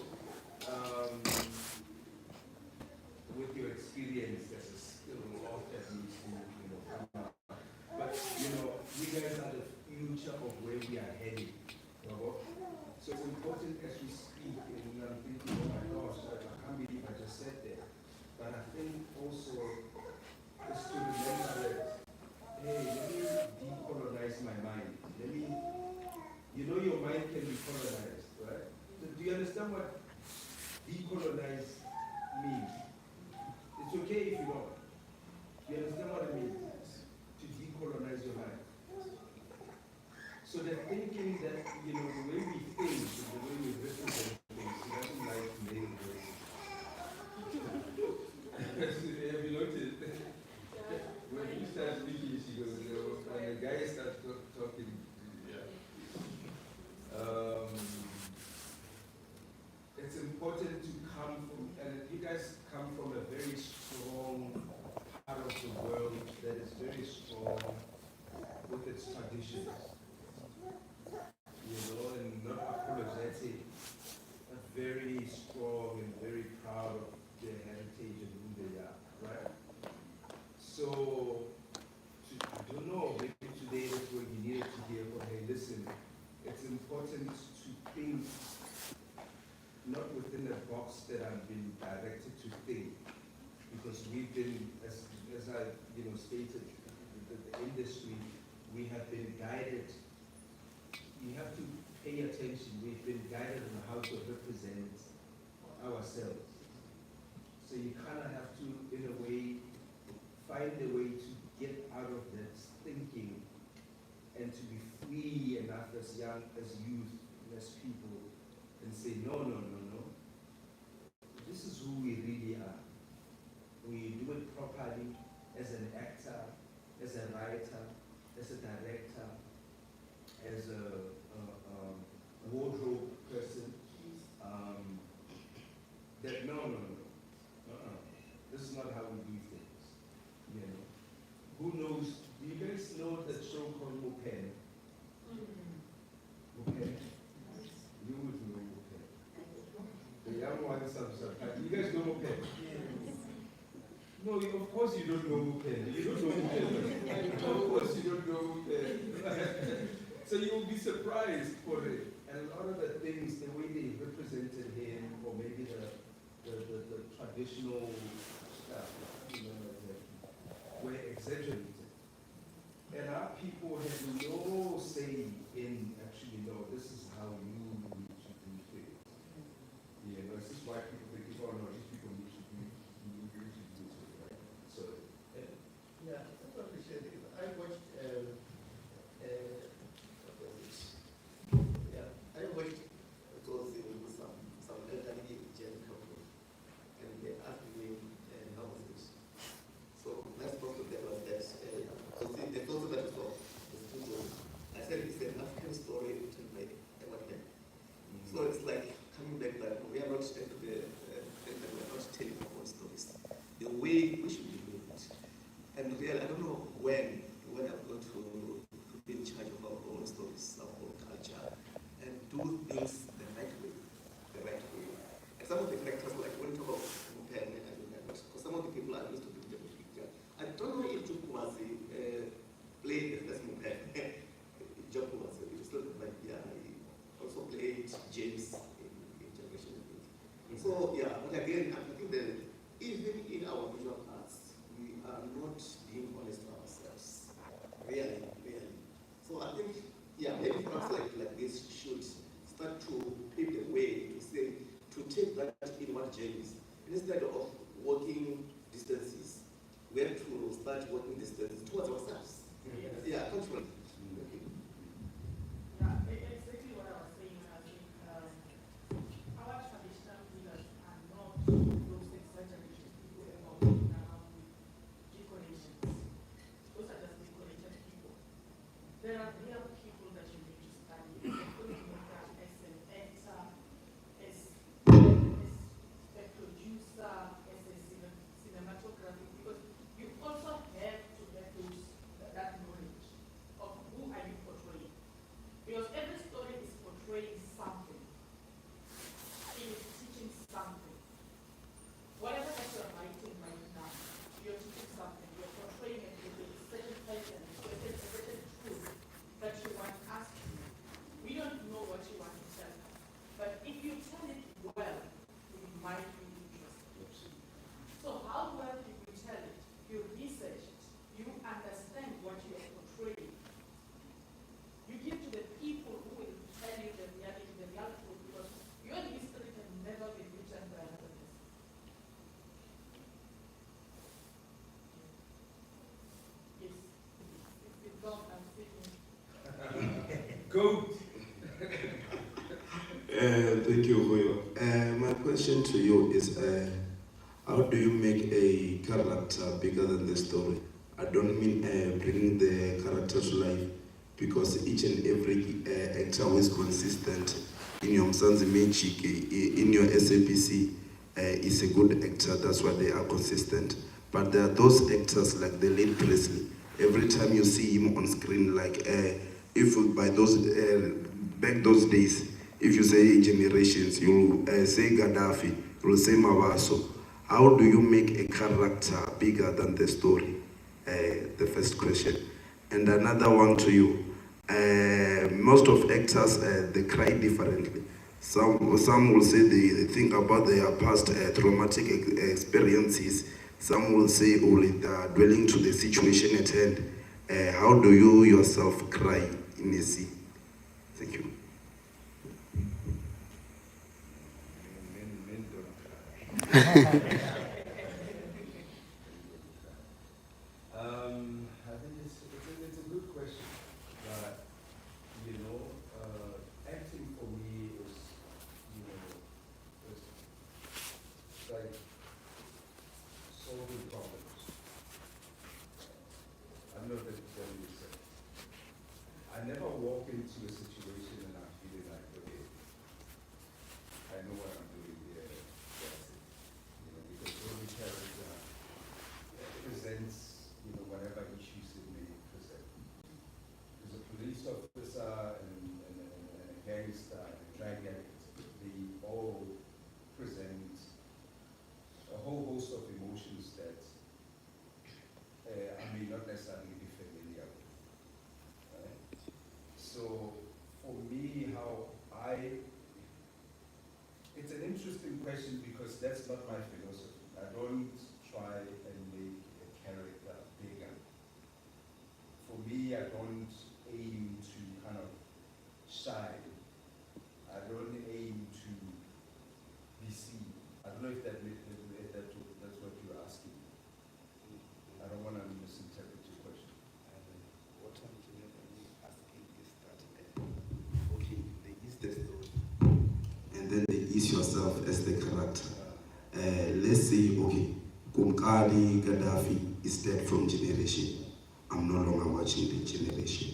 with your experience, there's still a lot that needs to, you know, come out. But you know, you guys are the future of where we are heading. You know? So it's important as we speak, and I'm thinking, oh my gosh, I can't believe I just said that. But I think also is to remember that, hey, let me decolonize my mind. Let me, you know, your mind can be colonized, right? So do you understand what decolonize means? It's okay if you don't. Do you understand what it means? To decolonize your mind. So the thinking that, you know, the way we think, the way we represent things, it doesn't like male voices. Have you noticed? When you start speaking, she goes, you know, when the guy starts talking, yeah. It's important to come from, and you guys come from a very strong part of the world that is very strong with its traditions. You know, and not apologetic, but very strong and very proud of their heritage and who they are, right? So, I don't know, maybe today that's what you needed to hear, but hey, listen, it's important to think not within the box that I've been directed to think, because we've been, as I stated, the industry, we have been guided. You have to pay attention. We've been guided on how to represent ourselves. So you kind of have to, in a way, find a way to get out of that thinking and to be free enough as young, as youth, as people, and say, no. This is who we really are. We do it properly as an actor, as a writer, as a director, as a wardrobe person. That no. This is not how we do things. You know. Who knows? Do you guys know that show called Vhembe? Vhembe? You would know Vhembe. The young ones have you guys know Vhembe? No, of course you don't know Vhembe. You don't know Vhembe. Of course you don't know Vhembe. So you'll be surprised for it. And a lot of the things, the way they represented him, or maybe the traditional stuff, were exaggerated. And our people had no say in actually, no, this is how you need to do things. Yeah, but this is why people think, oh no, these people need to do it, right? So, yeah, I appreciate it. I watched I watched Gozi with some some of the characters, like when you talk about Mpene, I don't know, because some of the people I used to do the picture. I don't know if Juku was played as Mpene. Juku was like, yeah, he also played James in Generation. So, yeah, but again, I think that even in our visual arts, we are not being honest to ourselves. Really, really. So I think, yeah, maybe perhaps like this should start to pave the way to say, to take that in what James, instead of walking distances, we have to start walking distances towards ourselves. Yeah, culturally. Yeah, exactly what I was saying. I think our traditional healers are not those exaggerated people who are walking around with decorations. Those are just decorated people. There are real people that you need to study. Looking at that as an actor, as a producer, as a cinematographer, because you also have to have that knowledge of who are you portraying. Because every story is portraying something. It is teaching something. Whatever that you're writing right now, you're teaching something. You're portraying it with a certain pattern, a certain truth that you want us to know. We don't know what you want to tell us. But if you tell it well, we might be interested. So how well do you tell it? You research it. You understand what you are portraying. You give to the people who will tell you the reality, the real truth, because your history can never be written by another person. Yes. It's gone, I'm speaking. Go. Thank you for your. My question to you is, how do you make a character bigger than the story? I don't mean bringing the character to life, because each and every actor who is consistent in your Mzansi Magic, in your SAPC, is a good actor. That's why they are consistent. But there are those actors like the late Presley. Every time you see him on screen, like if by those back those days, if you say generations, you say Gaddafi, you'll say Mawaso. How do you make a character bigger than the story? The first question. And another one to you. Most of actors, they cry differently. Some will say they think about their past traumatic experiences. Some will say only dwelling to the situation at hand. How do you yourself cry in a scene? Thank you. I think it's a good question. But, acting for me is, it's like solving problems. I don't know if that makes sense. I never walk into a situation and I feel like, okay, I know what I'm doing here. That's it. Because every character presents, whatever issues it may present. There's a police officer and a gangster and a drug addict. They all present a whole host of emotions that I may not necessarily be familiar with. Right? So for me, it's an interesting question because that's not my philosophy. I don't try and make a character bigger. For me, I don't aim to kind of shine. I don't aim to be seen. I don't know if that's what you're asking. I don't want to misinterpret your question. What I'm asking is that, okay, there is the story, and then there is yourself as the character. Let's say, okay, Kumkadi Gaddafi is dead from generation. I'm no longer watching the generation.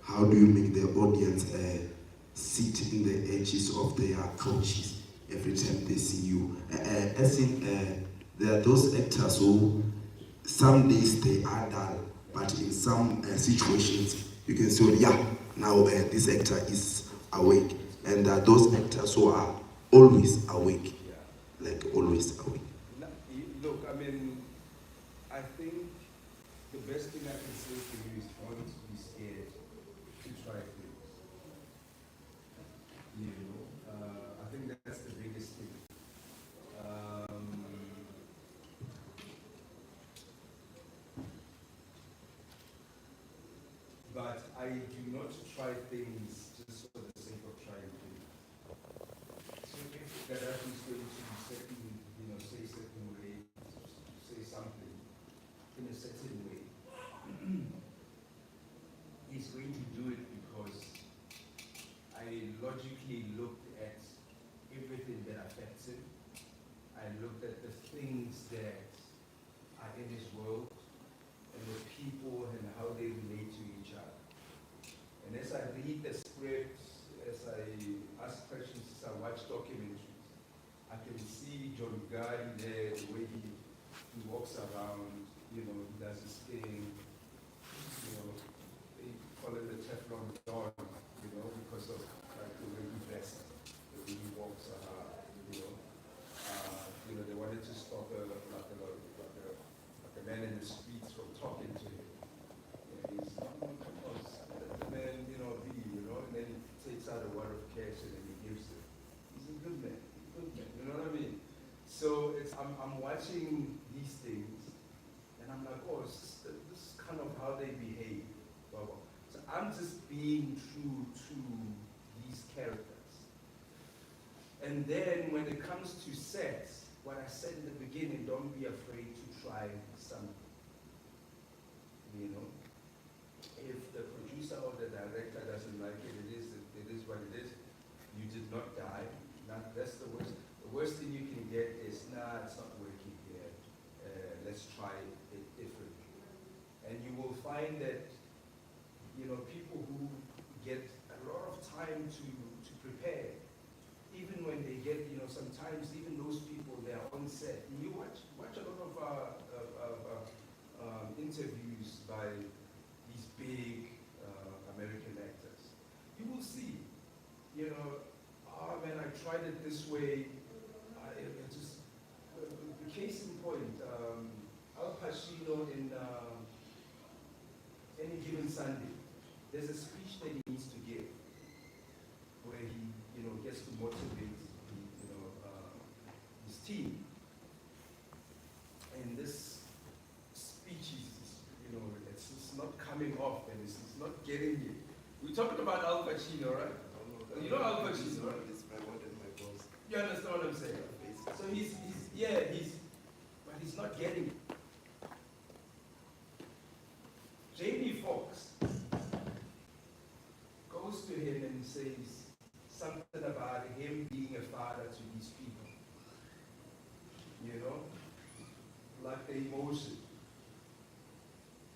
How do you make the audience sit in the edges of their couches every time they see you? As in, there are those actors who some days they are dull, but in some situations you can say, yeah, now this actor is awake. And there are those actors who are always awake. like always away? Look, I mean, I think the best thing I can say to you is don't be scared to try things. You know, I think that's the biggest thing. But I do not try things just for the sake of trying things. So if Gaddafi is going to be certain, say certain way, say something in a certain way, he's going to do it because I logically looked at everything that affects him. I looked at the things that are in his world and the people and how they relate to each other. And as I read the script, as I ask questions, as I watch documentaries, I can see John Guy there, the way he walks around, he does his thing, they call it the Teflon Don, because of like the way he dresses, the way he walks around, they wanted to stop a man in the streets from talking to him. He's not one to us. Let the man, and then he takes out a wad of cash and then he gives it. He's a good man, you know what I mean? So I'm watching these things and I'm like, oh, this is kind of how they behave. So I'm just being true to these characters. And then when it comes to sets, what I said in the beginning, don't be afraid to try something. If the producer or the director doesn't like it, it is what it is. You did not die. That's the worst. The worst thing you can get is, it's not working here. Let's try it differently. And you will find that, people who get a lot of time to prepare, even when they get, sometimes even those people, they're on set. And you watch a lot of interviews by these big American actors. You will see, man, I tried it this way. The case in point, Al Pacino in Any Given Sunday, there's a speech that he needs to give where he, gets to motivate his team. And this speech is, it's not coming off and it's not getting it. We're talking about Al Pacino, right? You know Al Pacino, right? You understand what I'm saying? So but he's not getting it. Jamie Foxx goes to him and says something about him being a father to these people. Like the emotion.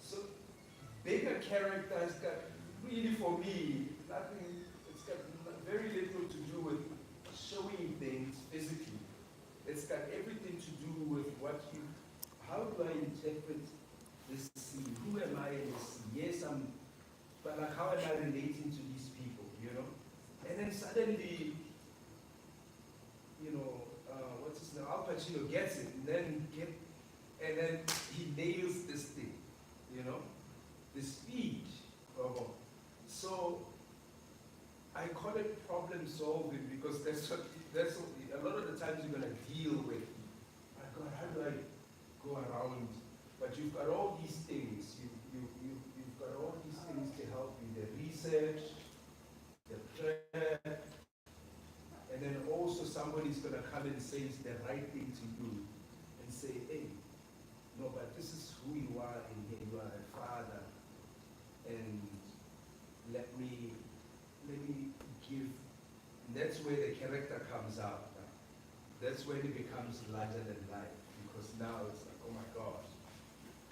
So bigger characters got really, for me, nothing, it's got very little to do with showing things physically. It's got everything to do with how do I interpret this scene? Who am I in this scene? Yes, but like how am I relating to these people, And then suddenly, what's his name? Al Pacino gets it, and then he nails this thing, the speech. So I call it problem solving because that's what a lot of the times you're gonna deal with. My God, how do I go around? But you've got all these things. You've got all these things to help you: the research, the prayer, and then also somebody's gonna come and say it's the right thing to do, and say, hey, no, but this is who you are in here. You are a father, and let me give. And that's where the character comes out. That's when it becomes larger than life, because now it's like, oh my gosh,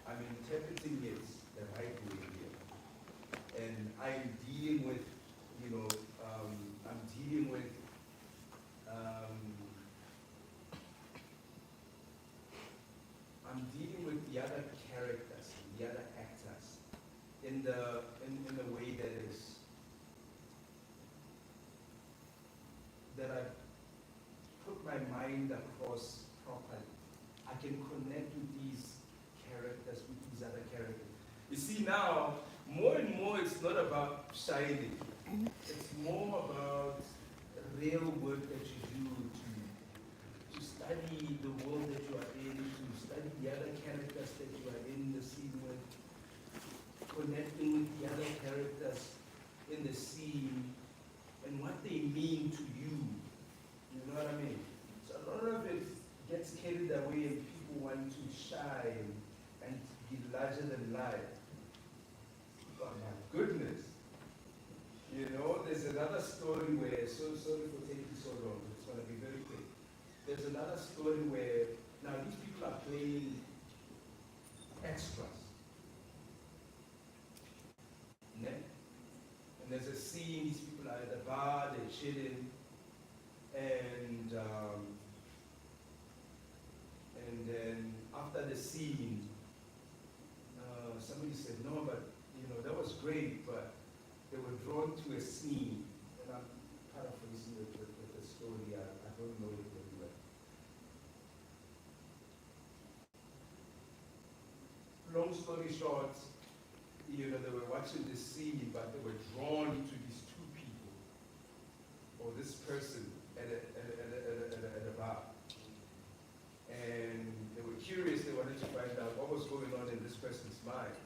I'm interpreting it the right way here, and I'm dealing with, I'm dealing with the other characters, the other actors, in a way that I put my my mind across properly. I can connect with these characters, with these other characters. You see now, more and more it's not about shining. It's more about real work that you do to study the world that you are in, to study the other characters that you are in the scene with, connecting with the other characters in the scene and what they mean to you. You know what I mean? So a lot of it gets carried away and people want to shine and be larger than life. But my goodness, you know, there's another story where, so sorry for taking so long, it's going to be very quick. There's another story where, now these people are playing extras. Ne? And there's a scene, these people are at the bar, they're chilling, and then after the scene, somebody said, no, but you know, that was great, but they were drawn to a scene, and I'm paraphrasing with the story, I don't know it very well. Long story short, you know, they were watching this scene, but they were drawn to these two people, or this person at a bar. And they were curious, they wanted to find out what was going on in this person's mind.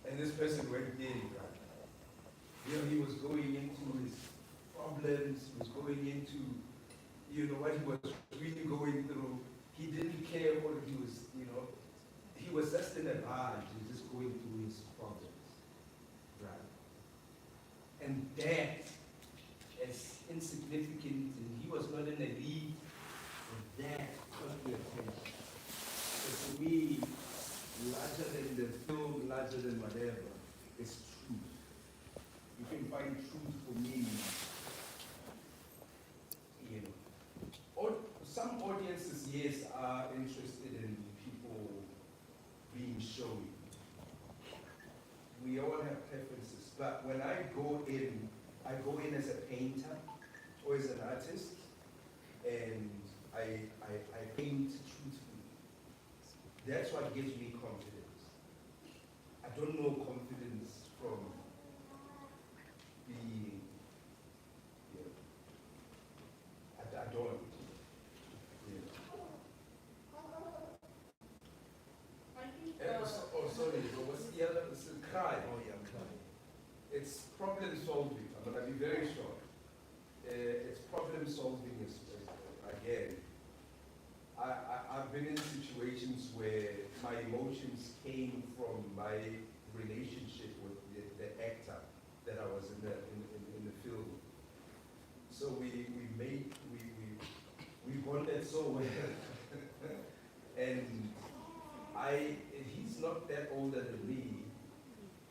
And this person went in, right? You know, he was going into his problems, he was going into, you know, what he was really going through. He didn't care what he was, you know, he was just in a bar, he was just going through his problems, right? And that, as insignificant, and he was not in a league, and that caught the attention. So for me, larger than the film, larger than whatever, is truth. You can find truth for me, you know. Some audiences, yes, are interested in people being showy. We all have preferences, but when I go in as a painter or as an artist, and I paint truthfully. That's what gives me confidence. I don't know confidence from being, you know, I don't. You know. I think, Oh, sorry, what's the other? It's a cry. Oh, yeah, cry. It's problem solving. I'm going to be very short. It's problem solving again. I've been in situations where my emotions came from my relationship with the actor that I was in the film. So we bonded so well, and he's not that older than me,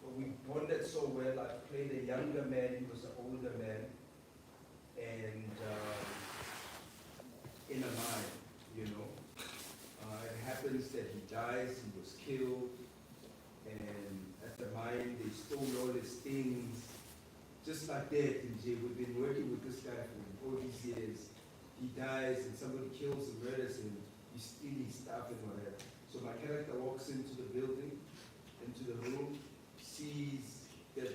but we bonded so well. I played a younger man, he was an older man, and in a mine, you know. It happens that he dies, he was killed, and at the mine they stole all his things. Just like that, we've been working with this guy for all these years. He dies and somebody kills and murders him, you steal his stuff and whatever. So my character walks into the building, into the room, sees that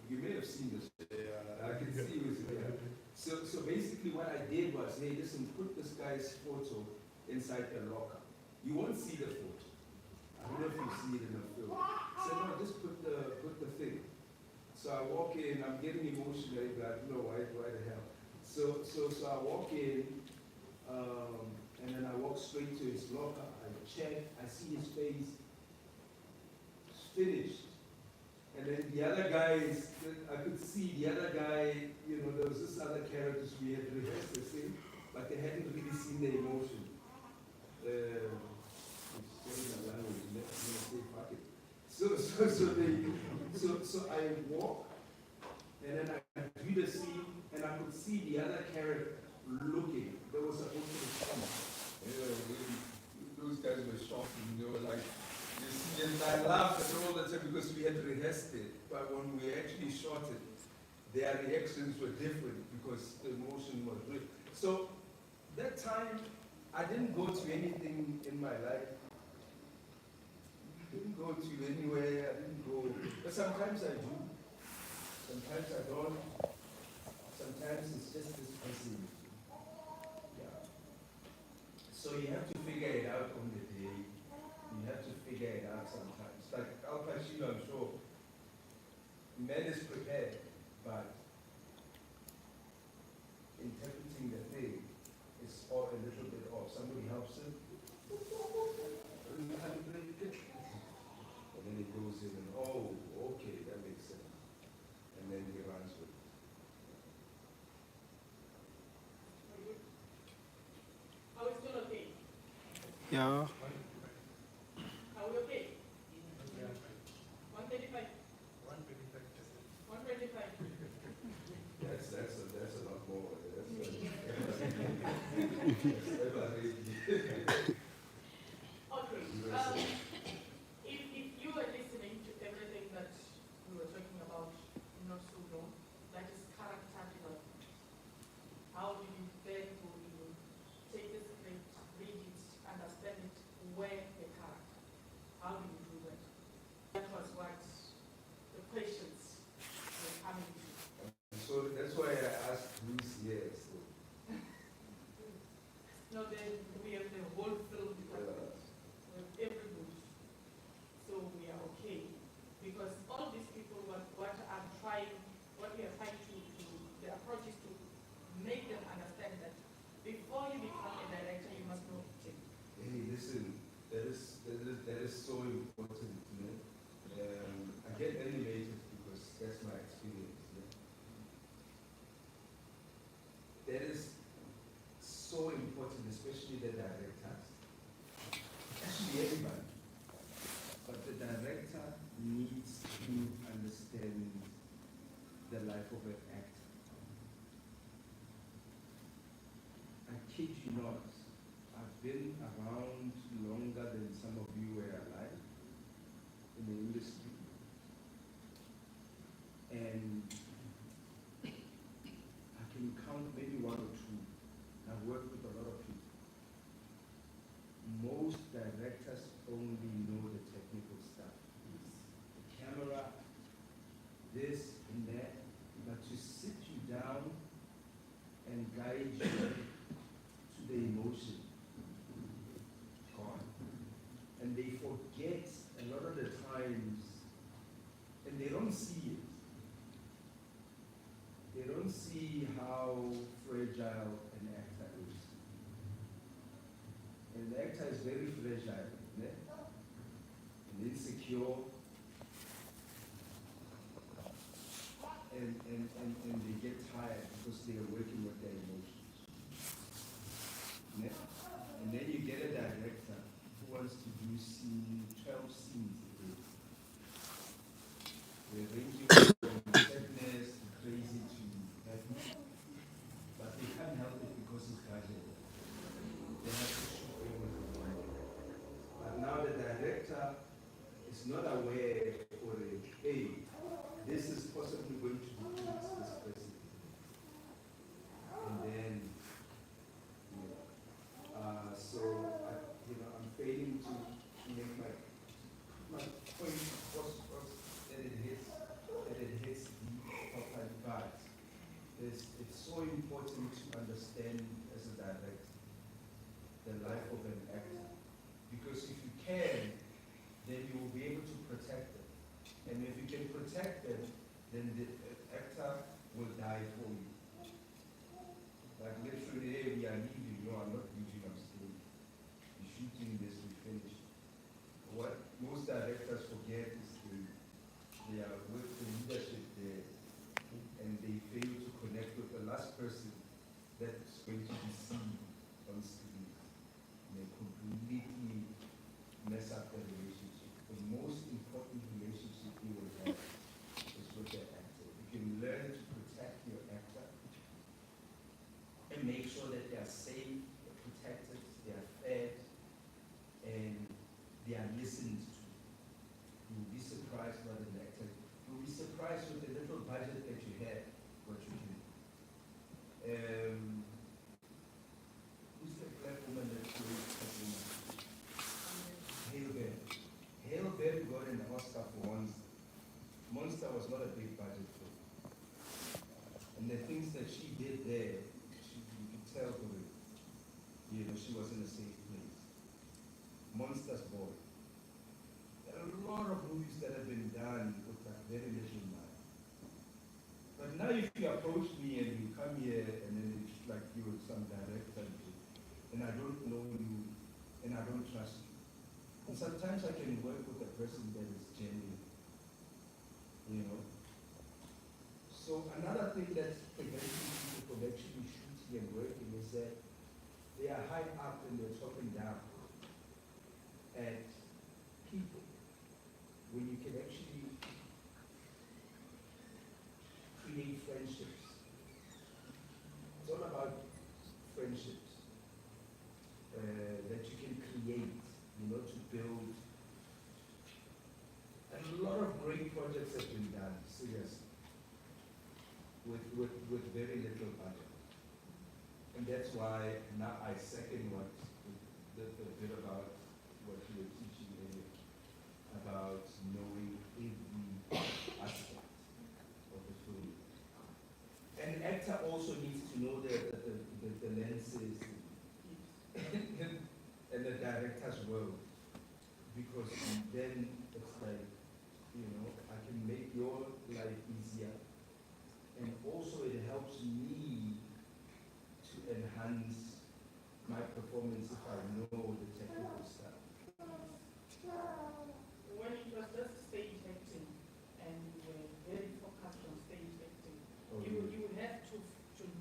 you may have seen this. I can see it was there. So basically what I did was, hey, listen, put this guy's photo inside the locker. You won't see the photo. I don't know if you see it in the film. So no, just put the thing. So I walk in, I'm getting emotional, but no, why the hell? So I walk in, and then I walk straight to his locker, I check, I see his face, it's finished. And then the other guys, I could see the other guy, you know, there was this other characters we had rehearsed the same, but they hadn't really seen the emotion. So I walk, and then I do the scene, and I could see the other character looking. There was supposed to be someone. Those guys were shocking. They were like, you see, and I laughed at all the time because we had rehearsed it, but when we actually shot it, their reactions were different because the emotion was real. So So that time, I didn't go to anything in my life. I didn't go to anywhere, I didn't go, but sometimes I do. Sometimes I don't. Sometimes it's just this person. Yeah. So you have to figure it out on the day. You have to figure it out sometimes. Like Al Pacino, I'm sure, man is prepared, but interpreting the thing is all a little bit off. Somebody helps him, and then he goes in and, oh, okay, that makes sense. And then he runs with it. Are we still okay? Yeah. Are we okay? 135? 125. That's a lot more. Okay. If you were listening to everything that we were talking about not so long, that is character development. How do you then go in, take the script, read it, understand it, where the character? How do you do that? That was what the questions were coming to. So that's why I asked Bruce, yes. No, then we have the whole film department with everybody. So we are okay. Because all these people, what we are trying to do, the approach is to make them understand that before you become a director, you must know it. Hey, listen, that is so important, you know. I get animated because that's my experience. That is so important, especially the directors. Actually, everybody. But the director needs to understand the life of an actor. I kid you not, I've been around longer than some of you were alive in the industry. And I can count maybe one or two. I've worked with a lot of people. Most directors only know the technical stuff. The camera, this and that. But to sit you down and guide you to the emotion, gone. And they forget a lot of the times, and they don't see it. They don't see how fragile an actor is. And the actor is very fragile, and insecure, and they get tired because they are working with their emotions. And then you get a director who wants to do 12 scenes a day. They range you from sadness to crazy to happy, but they can't help it because it's budget. They have to shoot everything. But now the director is not aware or hey, this is possibly going to repeat this person. And then, so I'm failing to make my point across that it hits the proper part. It's so important to understand as a director the life of an actor, because if you can, then you will be able to protect them. And if you can protect them, then the actor will die for you. Like literally, hey, we are leaving. No, I'm not leaving, I'm staying. We're shooting this, we finish. What most directors forget is they are with the leadership there, and they fail to connect with the last person that's going to be seen on screen. And they completely mess up the relationship. The most important relationship you will have is with the actor. You can learn to protect your actor and make sure that they are safe, they're protected, they are fed, and they are listened to. You'll be surprised by the actor. You'll be surprised with the little budget that you have, what you do. a safe place. Monsters Ball. There are a lot of movies that have been done with that very little mind. But now if you approach me and you come here and then it's like you're some director and I don't know you and I don't trust you. And sometimes I can work with a person that is genuine, you know. So another thing that's preventing people from actually shooting and working is that they are high up and they're talking down at people when you can actually create friendships. It's all about friendships that you can create, you know, to build. And a lot of great projects have been done, seriously, with very little budget. And that's why now I second what the bit about what you were teaching earlier, about knowing every aspect of the film. And an actor also needs to know the lenses and the director's world, because then it's like, you know, I can make your life easier, and also it helps me to enhance my performance if I know the technical stuff. When it was just stage acting and you were very focused on stage acting, you would have to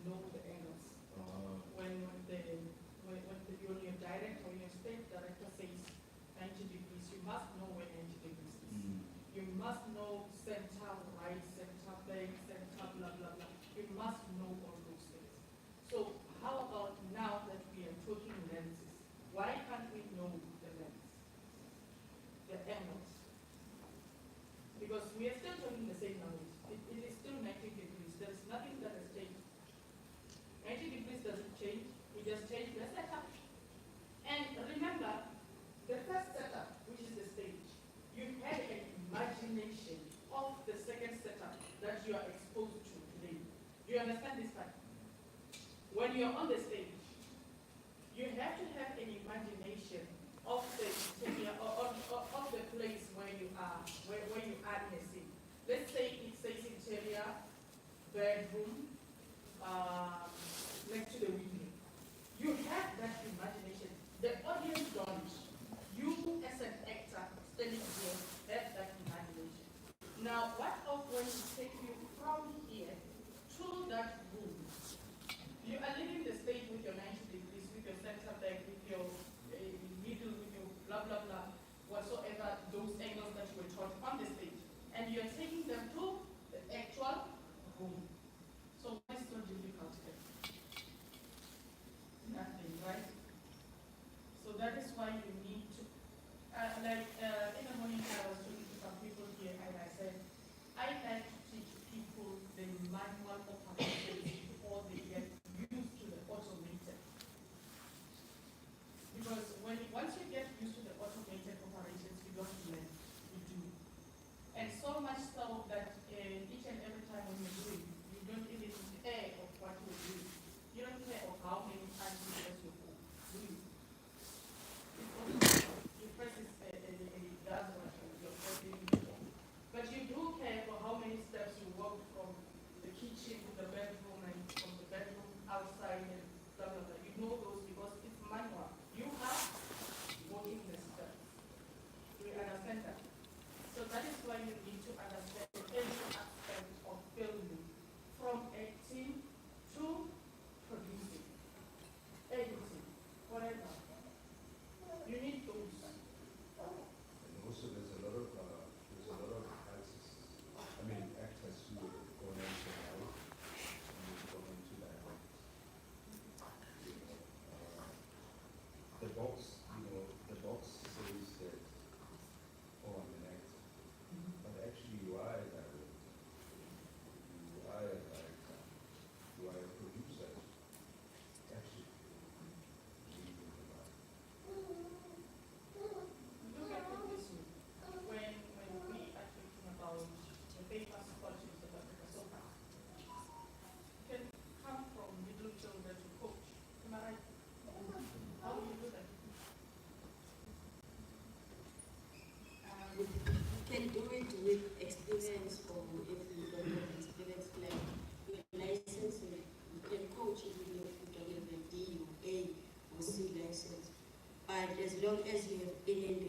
know the angles. When your director or your stage director says 90 degrees, you must know where 90 degrees is. You must know center right, center left, center blah blah blah. You must know all those things. So how about now that we are talking lenses? Why can't we know the lens, the angles? Because we are still talking the same language. It is still 90 degrees. There is nothing that has changed. 90 degrees doesn't change. We just change the setup. And remember, the first setup, which is the stage, you had an imagination of the second setup that you are exposed to today. Do you understand this part? When you're on the stage, you have to have an imagination of the interior of the place where you are in a scene. Let's say it says interior, bedroom, next to the window. You have that imagination. The audience don't. You as an actor standing here have that imagination. Now, what of when we take you from here to that room? You are leaving the stage with your 90 degrees, with your center back, with your middle, with your blah, blah, blah, whatsoever, those angles that you were taught on the stage. And you're taking them to the actual room. So what is so difficult there? Nothing, right? So that is why you need to, in the morning I was talking to some people here and I said, I like to teach people the manual operations before they get used to the automated. Because once you get used to the automated operations, you don't learn, you do. And so much so that each and every time when you're doing, you don't even care of what you're doing. You don't care of how many times you press your phone, do you? You press it and it does what you're pressing before. But you do care for how many steps you walk from the kitchen to the bedroom and from the bedroom outside and blah blah blah. You know those because it's manual. You have walking the steps. Do you understand that? So that is why you need to understand every aspect of filming, from acting to producing, editing, whatever. You need those. And also there's a lot of artists, actors who have gone into life and have gone into direct. The box says that, oh, I'm an actor, but long as you have been in